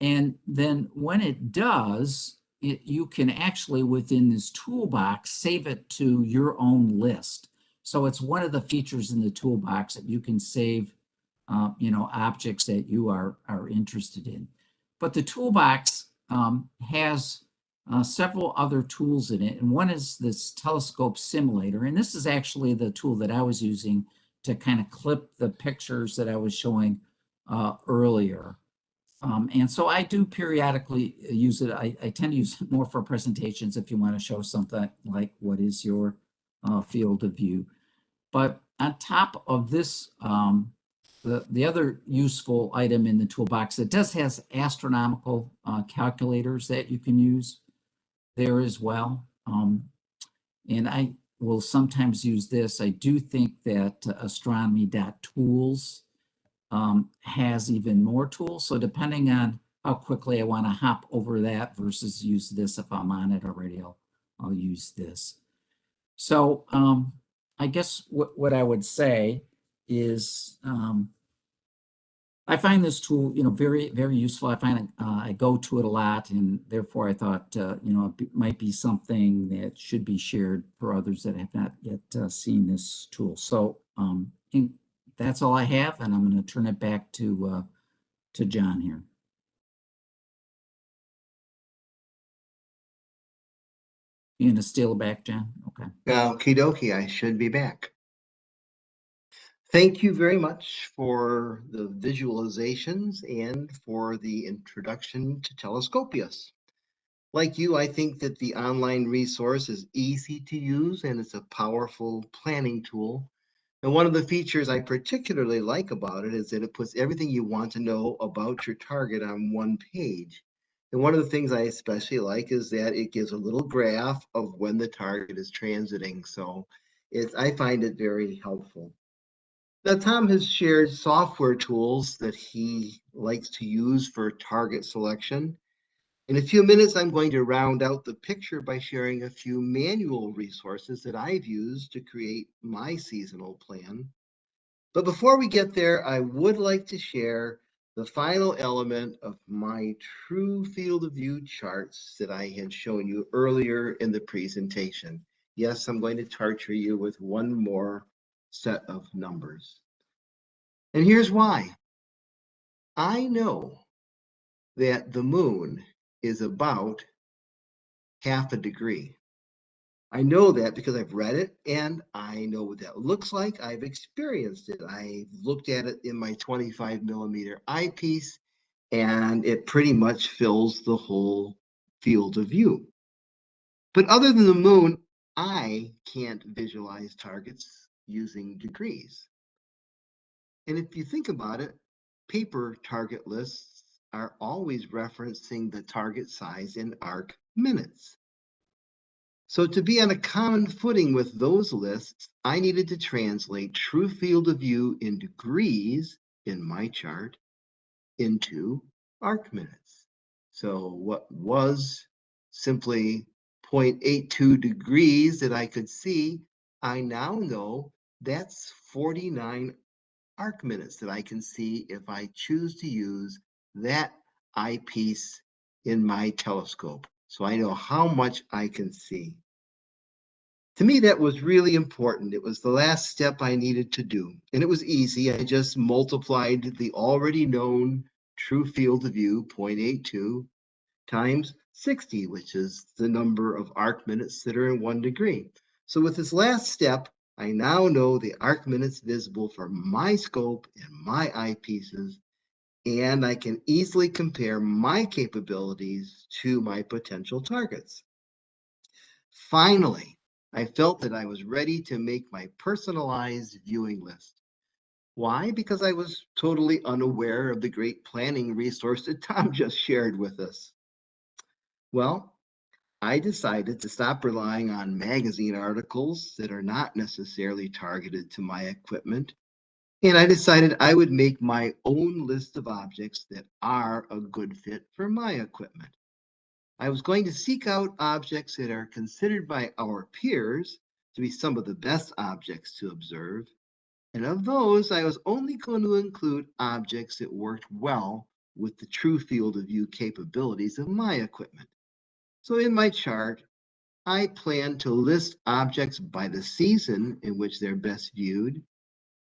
And then when it does, you can actually, within this toolbox, save it to your own list. So it's one of the features in the toolbox that you can save, objects that you are interested in. But the toolbox has several other tools in it, and one is this telescope simulator. And this is actually the tool that I was using to kind of clip the pictures that I was showing earlier. And so I do periodically use it. I tend to use it more for presentations if you want to show something like what is your field of view. But on top of this, the other useful item in the toolbox, it does has astronomical calculators that you can use there as well. And I will sometimes use this. I do think that astronomy.tools has even more tools. So depending on how quickly I want to hop over that versus use this, if I'm on it already, I'll use this. So I guess what I would say is I find this tool, very, very useful. I find I go to it a lot, and therefore I thought, it might be something that should be shared for others that have not yet seen this tool. So that's all I have, and I'm going to turn it back to John here. You going to steal it back, John? Okay. Okie dokie, I should be back. Thank you very much for the visualizations and for the introduction to Telescopius. Like you, I think that the online resource is easy to use and it's a powerful planning tool. And one of the features I particularly like about it is that it puts everything you want to know about your target on one page. And one of the things I especially like is that it gives a little graph of when the target is transiting. So I find it very helpful. Now, Tom has shared software tools that he likes to use for target selection. In a few minutes, I'm going to round out the picture by sharing a few manual resources that I've used to create my seasonal plan. But before we get there, I would like to share the final element of my true field of view charts that I had shown you earlier in the presentation. Yes, I'm going to torture you with one more set of numbers. And here's why. I know that the moon is about half a degree. I know that because I've read it and I know what that looks like. I've experienced it. I've looked at it in my 25 millimeter eyepiece, and it pretty much fills the whole field of view. But other than the moon, I can't visualize targets using degrees. And if you think about it, paper target lists are always referencing the target size in arc minutes. So to be on a common footing with those lists, I needed to translate true field of view in degrees in my chart into arc minutes. So what was simply 0.82 degrees that I could see, I now know that's 49 arc minutes that I can see if I choose to use that eyepiece in my telescope. So I know how much I can see. To me, that was really important. It was the last step I needed to do. And it was easy. I just multiplied the already known true field of view, 0.82, times 60, which is the number of arc minutes that are in 1 degree. So with this last step, I now know the arc minutes visible for my scope and my eyepieces, and I can easily compare my capabilities to my potential targets. Finally, I felt that I was ready to make my personalized viewing list. Why? Because I was totally unaware of the great planning resource that Tom just shared with us. Well, I decided to stop relying on magazine articles that are not necessarily targeted to my equipment. And I decided I would make my own list of objects that are a good fit for my equipment. I was going to seek out objects that are considered by our peers to be some of the best objects to observe. And of those, I was only going to include objects that worked well with the true field of view capabilities of my equipment. So in my chart, I plan to list objects by the season in which they're best viewed,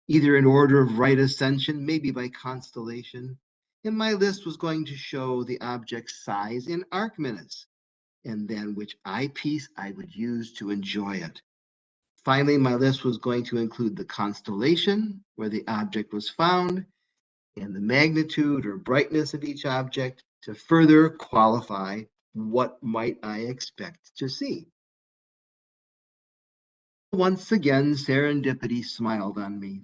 either in order of right ascension, maybe by constellation. And my list was going to show the object's size in arc minutes, and then which eyepiece I would use to enjoy it. Finally, my list was going to include the constellation where the object was found and the magnitude or brightness of each object to further qualify what might I expect to see. Once again, serendipity smiled on me.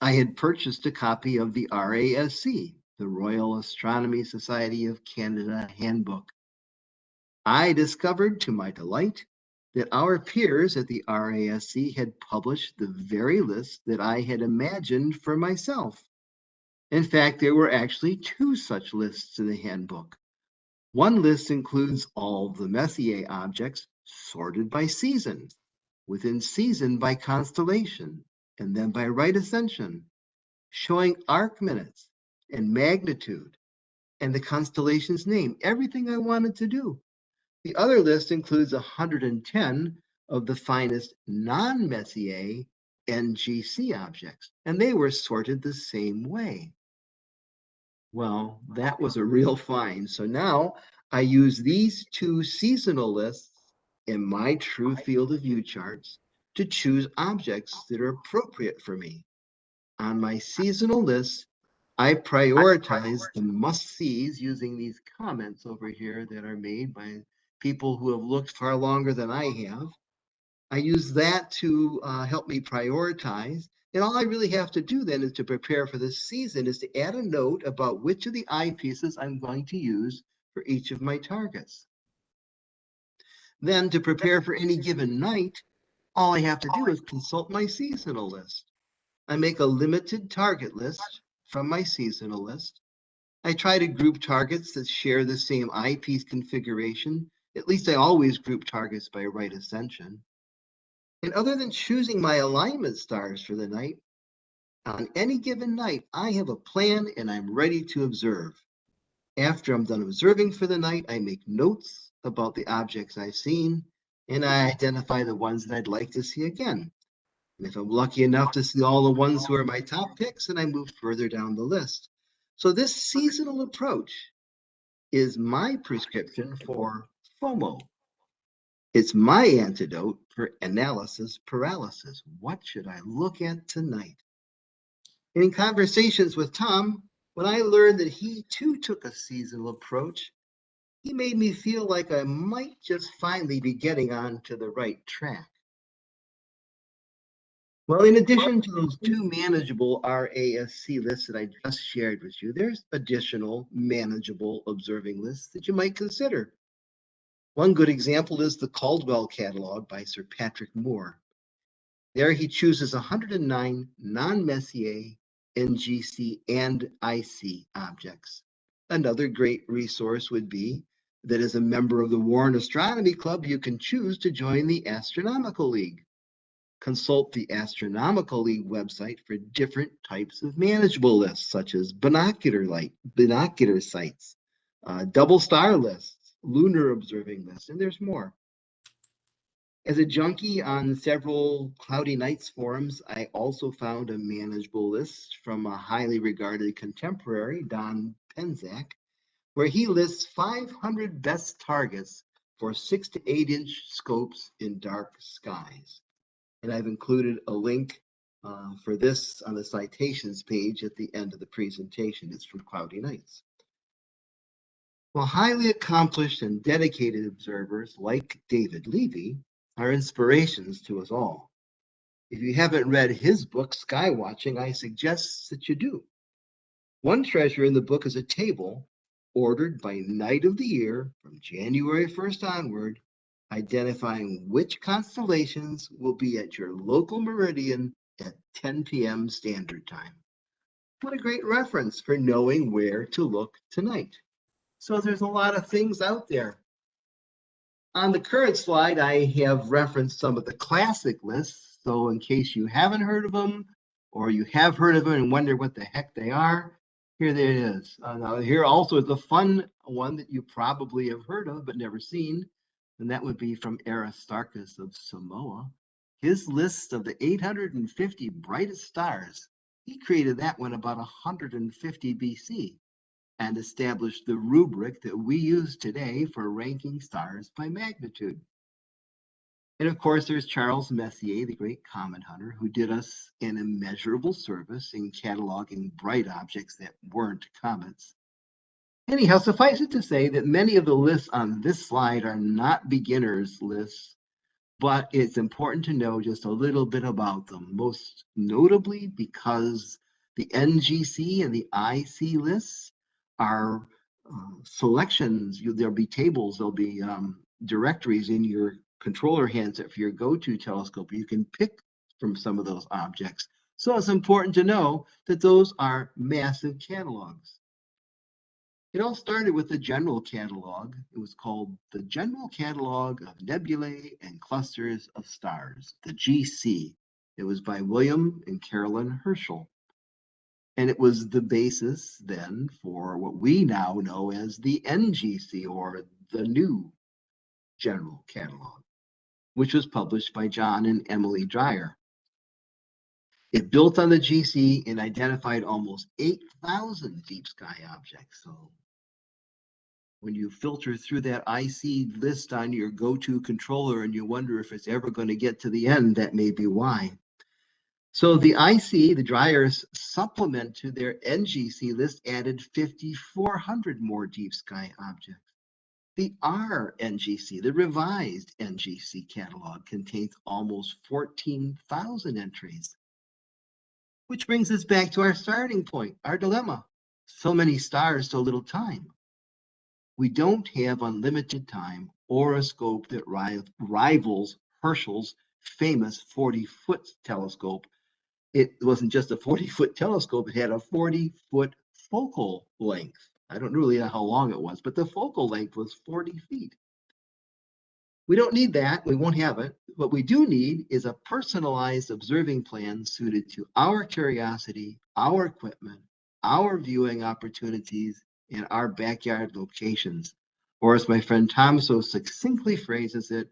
I had purchased a copy of the RASC, the Royal Astronomy Society of Canada Handbook. I discovered, to my delight, that our peers at the RASC had published the very list that I had imagined for myself. In fact, there were actually 2 such lists in the handbook. One list includes all the Messier objects sorted by season, within season by constellation, and then by right ascension, showing arc minutes and magnitude and the constellation's name, everything I wanted to do. The other list includes 110 of the finest non-Messier NGC objects, and they were sorted the same way. Well, that was a real find. So now I use these 2 seasonal lists in my true field of view charts to choose objects that are appropriate for me. On my seasonal list, I prioritize the must-sees using these comments over here that are made by people who have looked far longer than I have. I use that to help me prioritize. And all I really have to do then is to prepare for this season is to add a note about which of the eyepieces I'm going to use for each of my targets. Then to prepare for any given night, all I have to do is consult my seasonal list. I make a limited target list from my seasonal list. I try to group targets that share the same eyepiece configuration. At least I always group targets by right ascension. And other than choosing my alignment stars for the night, on any given night, I have a plan and I'm ready to observe. After I'm done observing for the night, I make notes about the objects I've seen, and I identify the ones that I'd like to see again. And if I'm lucky enough to see all the ones who are my top picks, then I move further down the list. So this seasonal approach is my prescription for FOMO. It's my antidote for analysis paralysis. What should I look at tonight? In conversations with Tom, when I learned that he too took a seasonal approach, he made me feel like I might just finally be getting onto the right track. Well, in addition to those two manageable RASC lists that I just shared with you, there's additional manageable observing lists that you might consider. One good example is the Caldwell catalog by Sir Patrick Moore. There he chooses 109 non-Messier, NGC, and IC objects. Another great resource would be that as a member of the Warren Astronomy Club, you can choose to join the Astronomical League. Consult the Astronomical League website for different types of manageable lists, such as binocular sites, double star lists, lunar observing lists, and there's more. As a junkie on several Cloudy Nights forums, I also found a manageable list from a highly regarded contemporary, Don Penzak, where he lists 500 best targets for 6 to 8 inch scopes in dark skies. And I've included a link for this on the citations page at the end of the presentation. It's from Cloudy Nights. Well, highly accomplished and dedicated observers like David Levy are inspirations to us all. If you haven't read his book, Sky Watching, I suggest that you do. One treasure in the book is a table ordered by night of the year from January 1st onward, identifying which constellations will be at your local meridian at 10 p.m. Standard Time. What a great reference for knowing where to look tonight. So there's a lot of things out there. On the current slide, I have referenced some of the classic lists. So in case you haven't heard of them, or you have heard of them and wonder what the heck they are, here it is. Now here also is a fun one that you probably have heard of but never seen, and that would be from Aristarchus of Samoa. His list of the 850 brightest stars, he created that one about 150 BC. And established the rubric that we use today for ranking stars by magnitude. And of course, there's Charles Messier, the great comet hunter, who did us an immeasurable service in cataloging bright objects that weren't comets. Anyhow, suffice it to say that many of the lists on this slide are not beginners lists, but it's important to know just a little bit about them, most notably because the NGC and the IC lists are selections. There'll be tables, there'll be directories in your controller handset for your go-to telescope. You can pick from some of those objects. So it's important to know that those are massive catalogs. It all started with the general catalog. It was called the General Catalog of Nebulae and Clusters of Stars, the GC. It was by William and Carolyn Herschel. And it was the basis then for what we now know as the NGC, or the New General Catalog, which was published by John and Emily Dreyer. It built on the GC and identified almost 8,000 deep sky objects. So when you filter through that IC list on your go-to controller and you wonder if it's ever going to get to the end, that may be why. So the IC, the Dreyer's supplement to their NGC list, added 5,400 more deep sky objects. The RNGC, the revised NGC catalog, contains almost 14,000 entries. Which brings us back to our starting point, our dilemma. So many stars, so little time. We don't have unlimited time or a scope that rivals Herschel's famous 40-foot telescope. It wasn't just a 40-foot telescope, it had a 40-foot focal length. I don't really know how long it was, but the focal length was 40 feet. We don't need that. We won't have it. What we do need is a personalized observing plan suited to our curiosity, our equipment, our viewing opportunities, and our backyard locations. Or as my friend Tom so succinctly phrases it,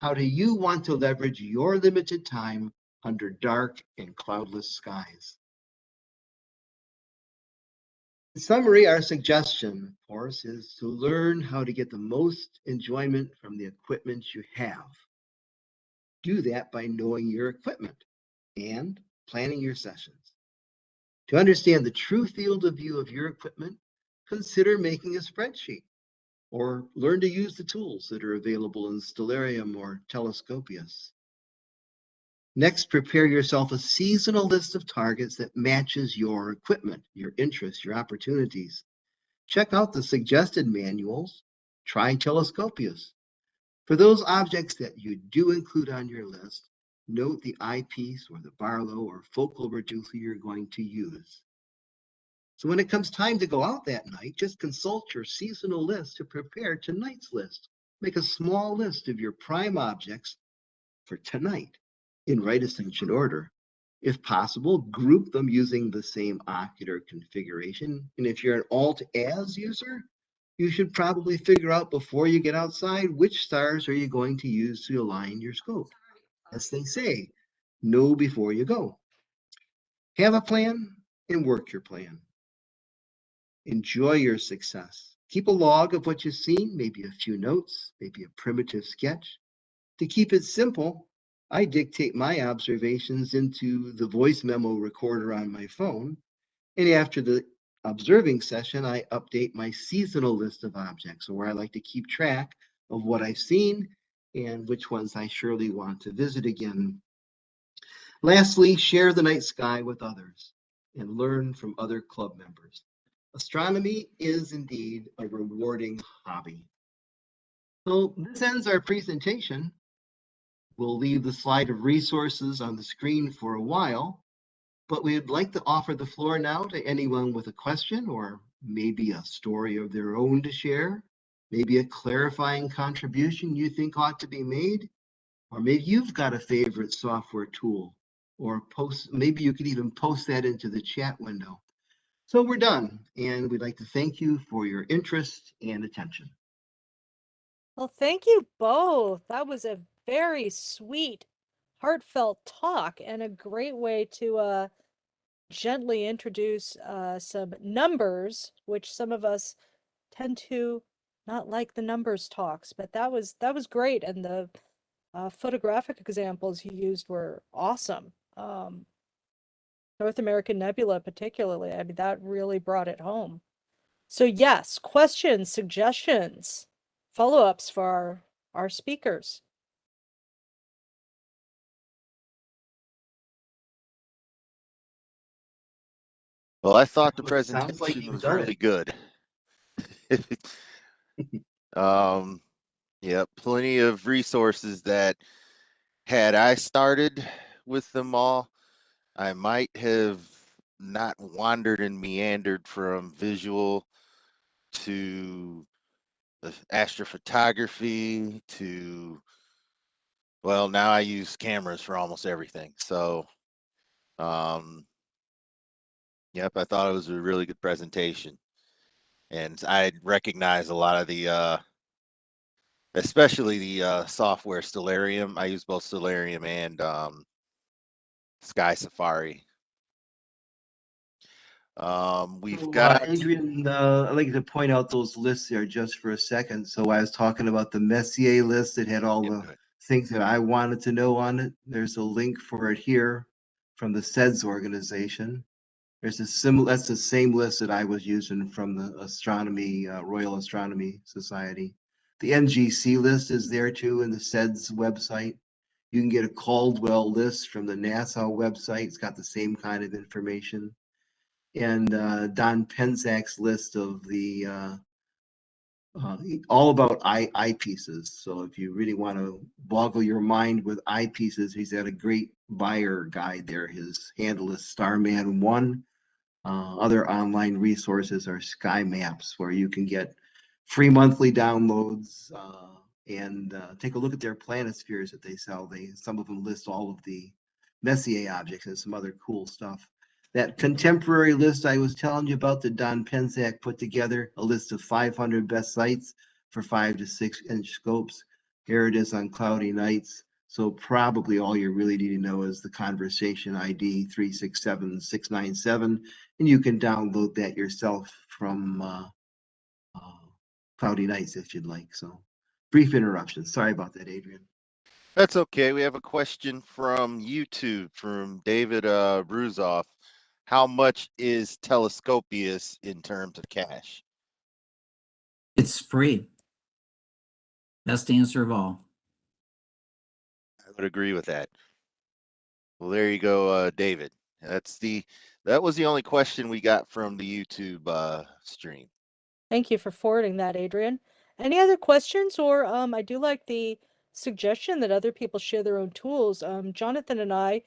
how do you want to leverage your limited time under dark and cloudless skies? In summary, our suggestion, of course, is to learn how to get the most enjoyment from the equipment you have. Do that by knowing your equipment and planning your sessions. To understand the true field of view of your equipment, consider making a spreadsheet or learn to use the tools that are available in Stellarium or Telescopius. Next, prepare yourself a seasonal list of targets that matches your equipment, your interests, your opportunities. Check out the suggested manuals. Try Telescopius. For those objects that you do include on your list, note the eyepiece or the Barlow or focal reducer you're going to use. So when it comes time to go out that night, just consult your seasonal list to prepare tonight's list. Make a small list of your prime objects for tonight in right ascension order. If possible, group them using the same ocular configuration. And if you're an Alt-Az user, you should probably figure out before you get outside which stars are you going to use to align your scope. As they say, know before you go. Have a plan and work your plan. Enjoy your success. Keep a log of what you've seen, maybe a few notes, maybe a primitive sketch. To keep it simple, I dictate my observations into the voice memo recorder on my phone, and after the observing session, I update my seasonal list of objects, where I like to keep track of what I've seen and which ones I surely want to visit again. Lastly, share the night sky with others and learn from other club members. Astronomy is indeed a rewarding hobby. So this ends our presentation. We'll leave the slide of resources on the screen for a while, but we'd like to offer the floor now to anyone with a question or maybe a story of their own to share, maybe a clarifying contribution you think ought to be made, or maybe you've got a favorite software tool, or maybe you could even post that into the chat window. So we're done, and we'd like to thank you for your interest and attention. Well, thank you both. That was a very sweet, heartfelt talk and a great way to gently introduce some numbers, which some of us tend to not like the numbers talks, but that was great, and the photographic examples you used were awesome. North American Nebula particularly, I mean, that really brought it home. So yes, questions, suggestions, follow-ups for our speakers. Well, I thought the Well, it sounds like presentation you've was done really it. good. um, yeah, plenty of resources that had I started with them all, I might have not wandered and meandered from visual to the astrophotography to, well, now I use cameras for almost everything. So, yep, I thought it was a really good presentation. And I recognize a lot of the, especially the software Stellarium. I use both Stellarium and Sky Safari. We've So, got Adrian, I'd like to point out those lists there just for a second. So I was talking about the Messier list that had all the things that I wanted to know on it. There's a link for it here from the SEDS organization. There's that's the same list that I was using from the Astronomy, Royal Astronomy Society. The NGC list is there too in the SEDS website. You can get a Caldwell list from the NASA website. It's got the same kind of information. And Don Penzak's list of the all about eyepieces. So if you really want to boggle your mind with eyepieces, he's got a great buyer guide there. His handle is Starman1. Other online resources are sky maps, where you can get free monthly downloads and take a look at their planispheres that they sell. Some of them list all of the Messier objects and some other cool stuff. That contemporary list I was telling you about that Don Pensac put together, a list of 500 best sites for 5 to 6 inch scopes. Here it is on cloudy nights. So probably all you really need to know is the conversation ID 367697, and you can download that yourself from Cloudy Nights if you'd like. So brief interruption. Sorry about that, Adrian. That's okay. We have a question from YouTube from David Bruzoff. How much is Telescopius in terms of cash? It's free. Best answer of all. I would agree with that. Well, there you go, David. That was the only question we got from the YouTube stream. Thank you for forwarding that, Adrian. Any other questions? Or I do like the suggestion that other people share their own tools. Jonathan and I,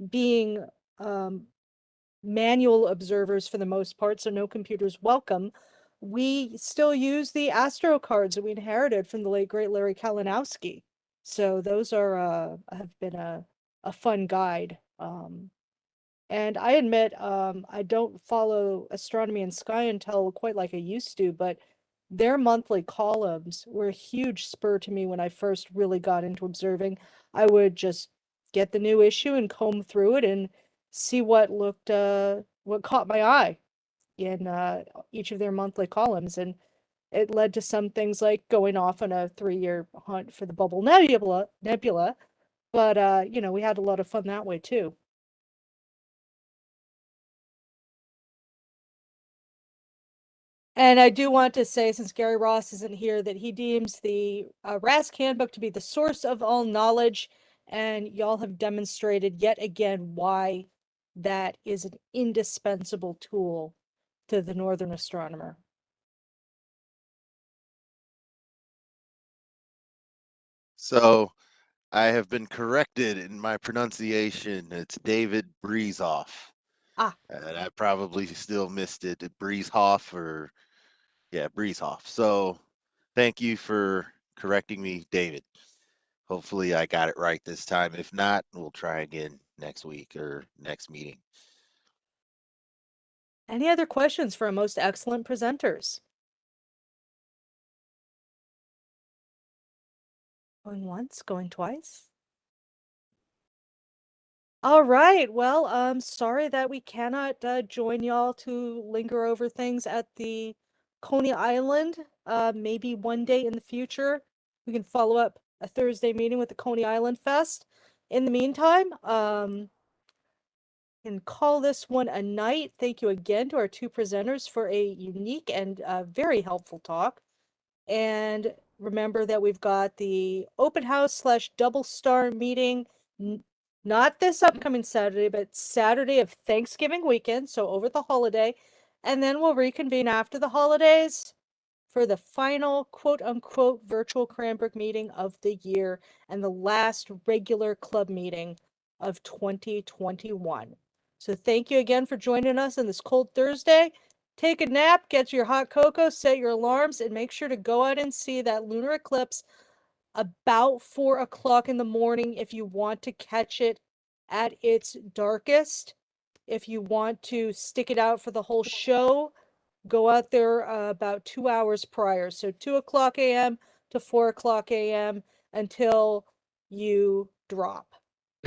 being manual observers for the most part, so no computers welcome, we still use the Astro cards that we inherited from the late great Larry Kalinowski. So those are have been a fun guide. And I admit, I don't follow Astronomy and Sky Intel quite like I used to, but their monthly columns were a huge spur to me when I first really got into observing. I would just get the new issue and comb through it and see what caught my eye in each of their monthly columns. And it led to some things like going off on a 3-year hunt for the Bubble Nebula. But, you know, we had a lot of fun that way too. And I do want to say, since Gary Ross isn't here, that he deems the RASC handbook to be the source of all knowledge, and y'all have demonstrated yet again why that is an indispensable tool to the Northern astronomer. So I have been corrected in my pronunciation. It's David Breezoff. And I probably still missed it. Breezehoff or Breezehoff. So thank you for correcting me, David. Hopefully I got it right this time. If not, we'll try again next week or next meeting. Any other questions for our most excellent presenters? Going once, going twice. All right. Well, I'm sorry that we cannot join y'all to linger over things at the Coney Island. Maybe one day in the future, we can follow up a Thursday meeting with the Coney Island Fest. In the meantime, can call this one a night. Thank you again to our two presenters for a unique and very helpful talk. And remember that we've got the open house / double star meeting, not this upcoming Saturday, but Saturday of Thanksgiving weekend, so over the holiday. And then we'll reconvene after the holidays for the final quote unquote virtual Cranbrook meeting of the year and the last regular club meeting of 2021. So thank you again for joining us on this cold Thursday. Take a nap, get your hot cocoa, set your alarms, and make sure to go out and see that lunar eclipse about 4 o'clock in the morning if you want to catch it at its darkest. If you want to stick it out for the whole show, go out there about 2 hours prior. So 2 o'clock a.m. to 4 o'clock a.m. until you drop.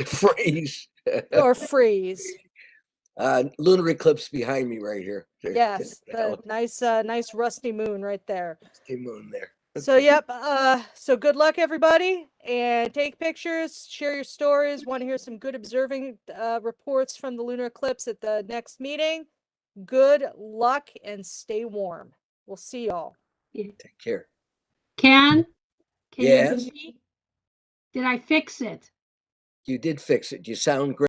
Freeze. Or freeze. Lunar eclipse behind me right here. Yes, the nice rusty moon right there. Rusty moon there. So yep, so good luck everybody, and take pictures, share your stories. Want to hear some good observing reports from the lunar eclipse at the next meeting. Good luck and stay warm. We'll see y'all. Take care. Can you hear Yes. me? Did I fix it? You did fix it. You sound great.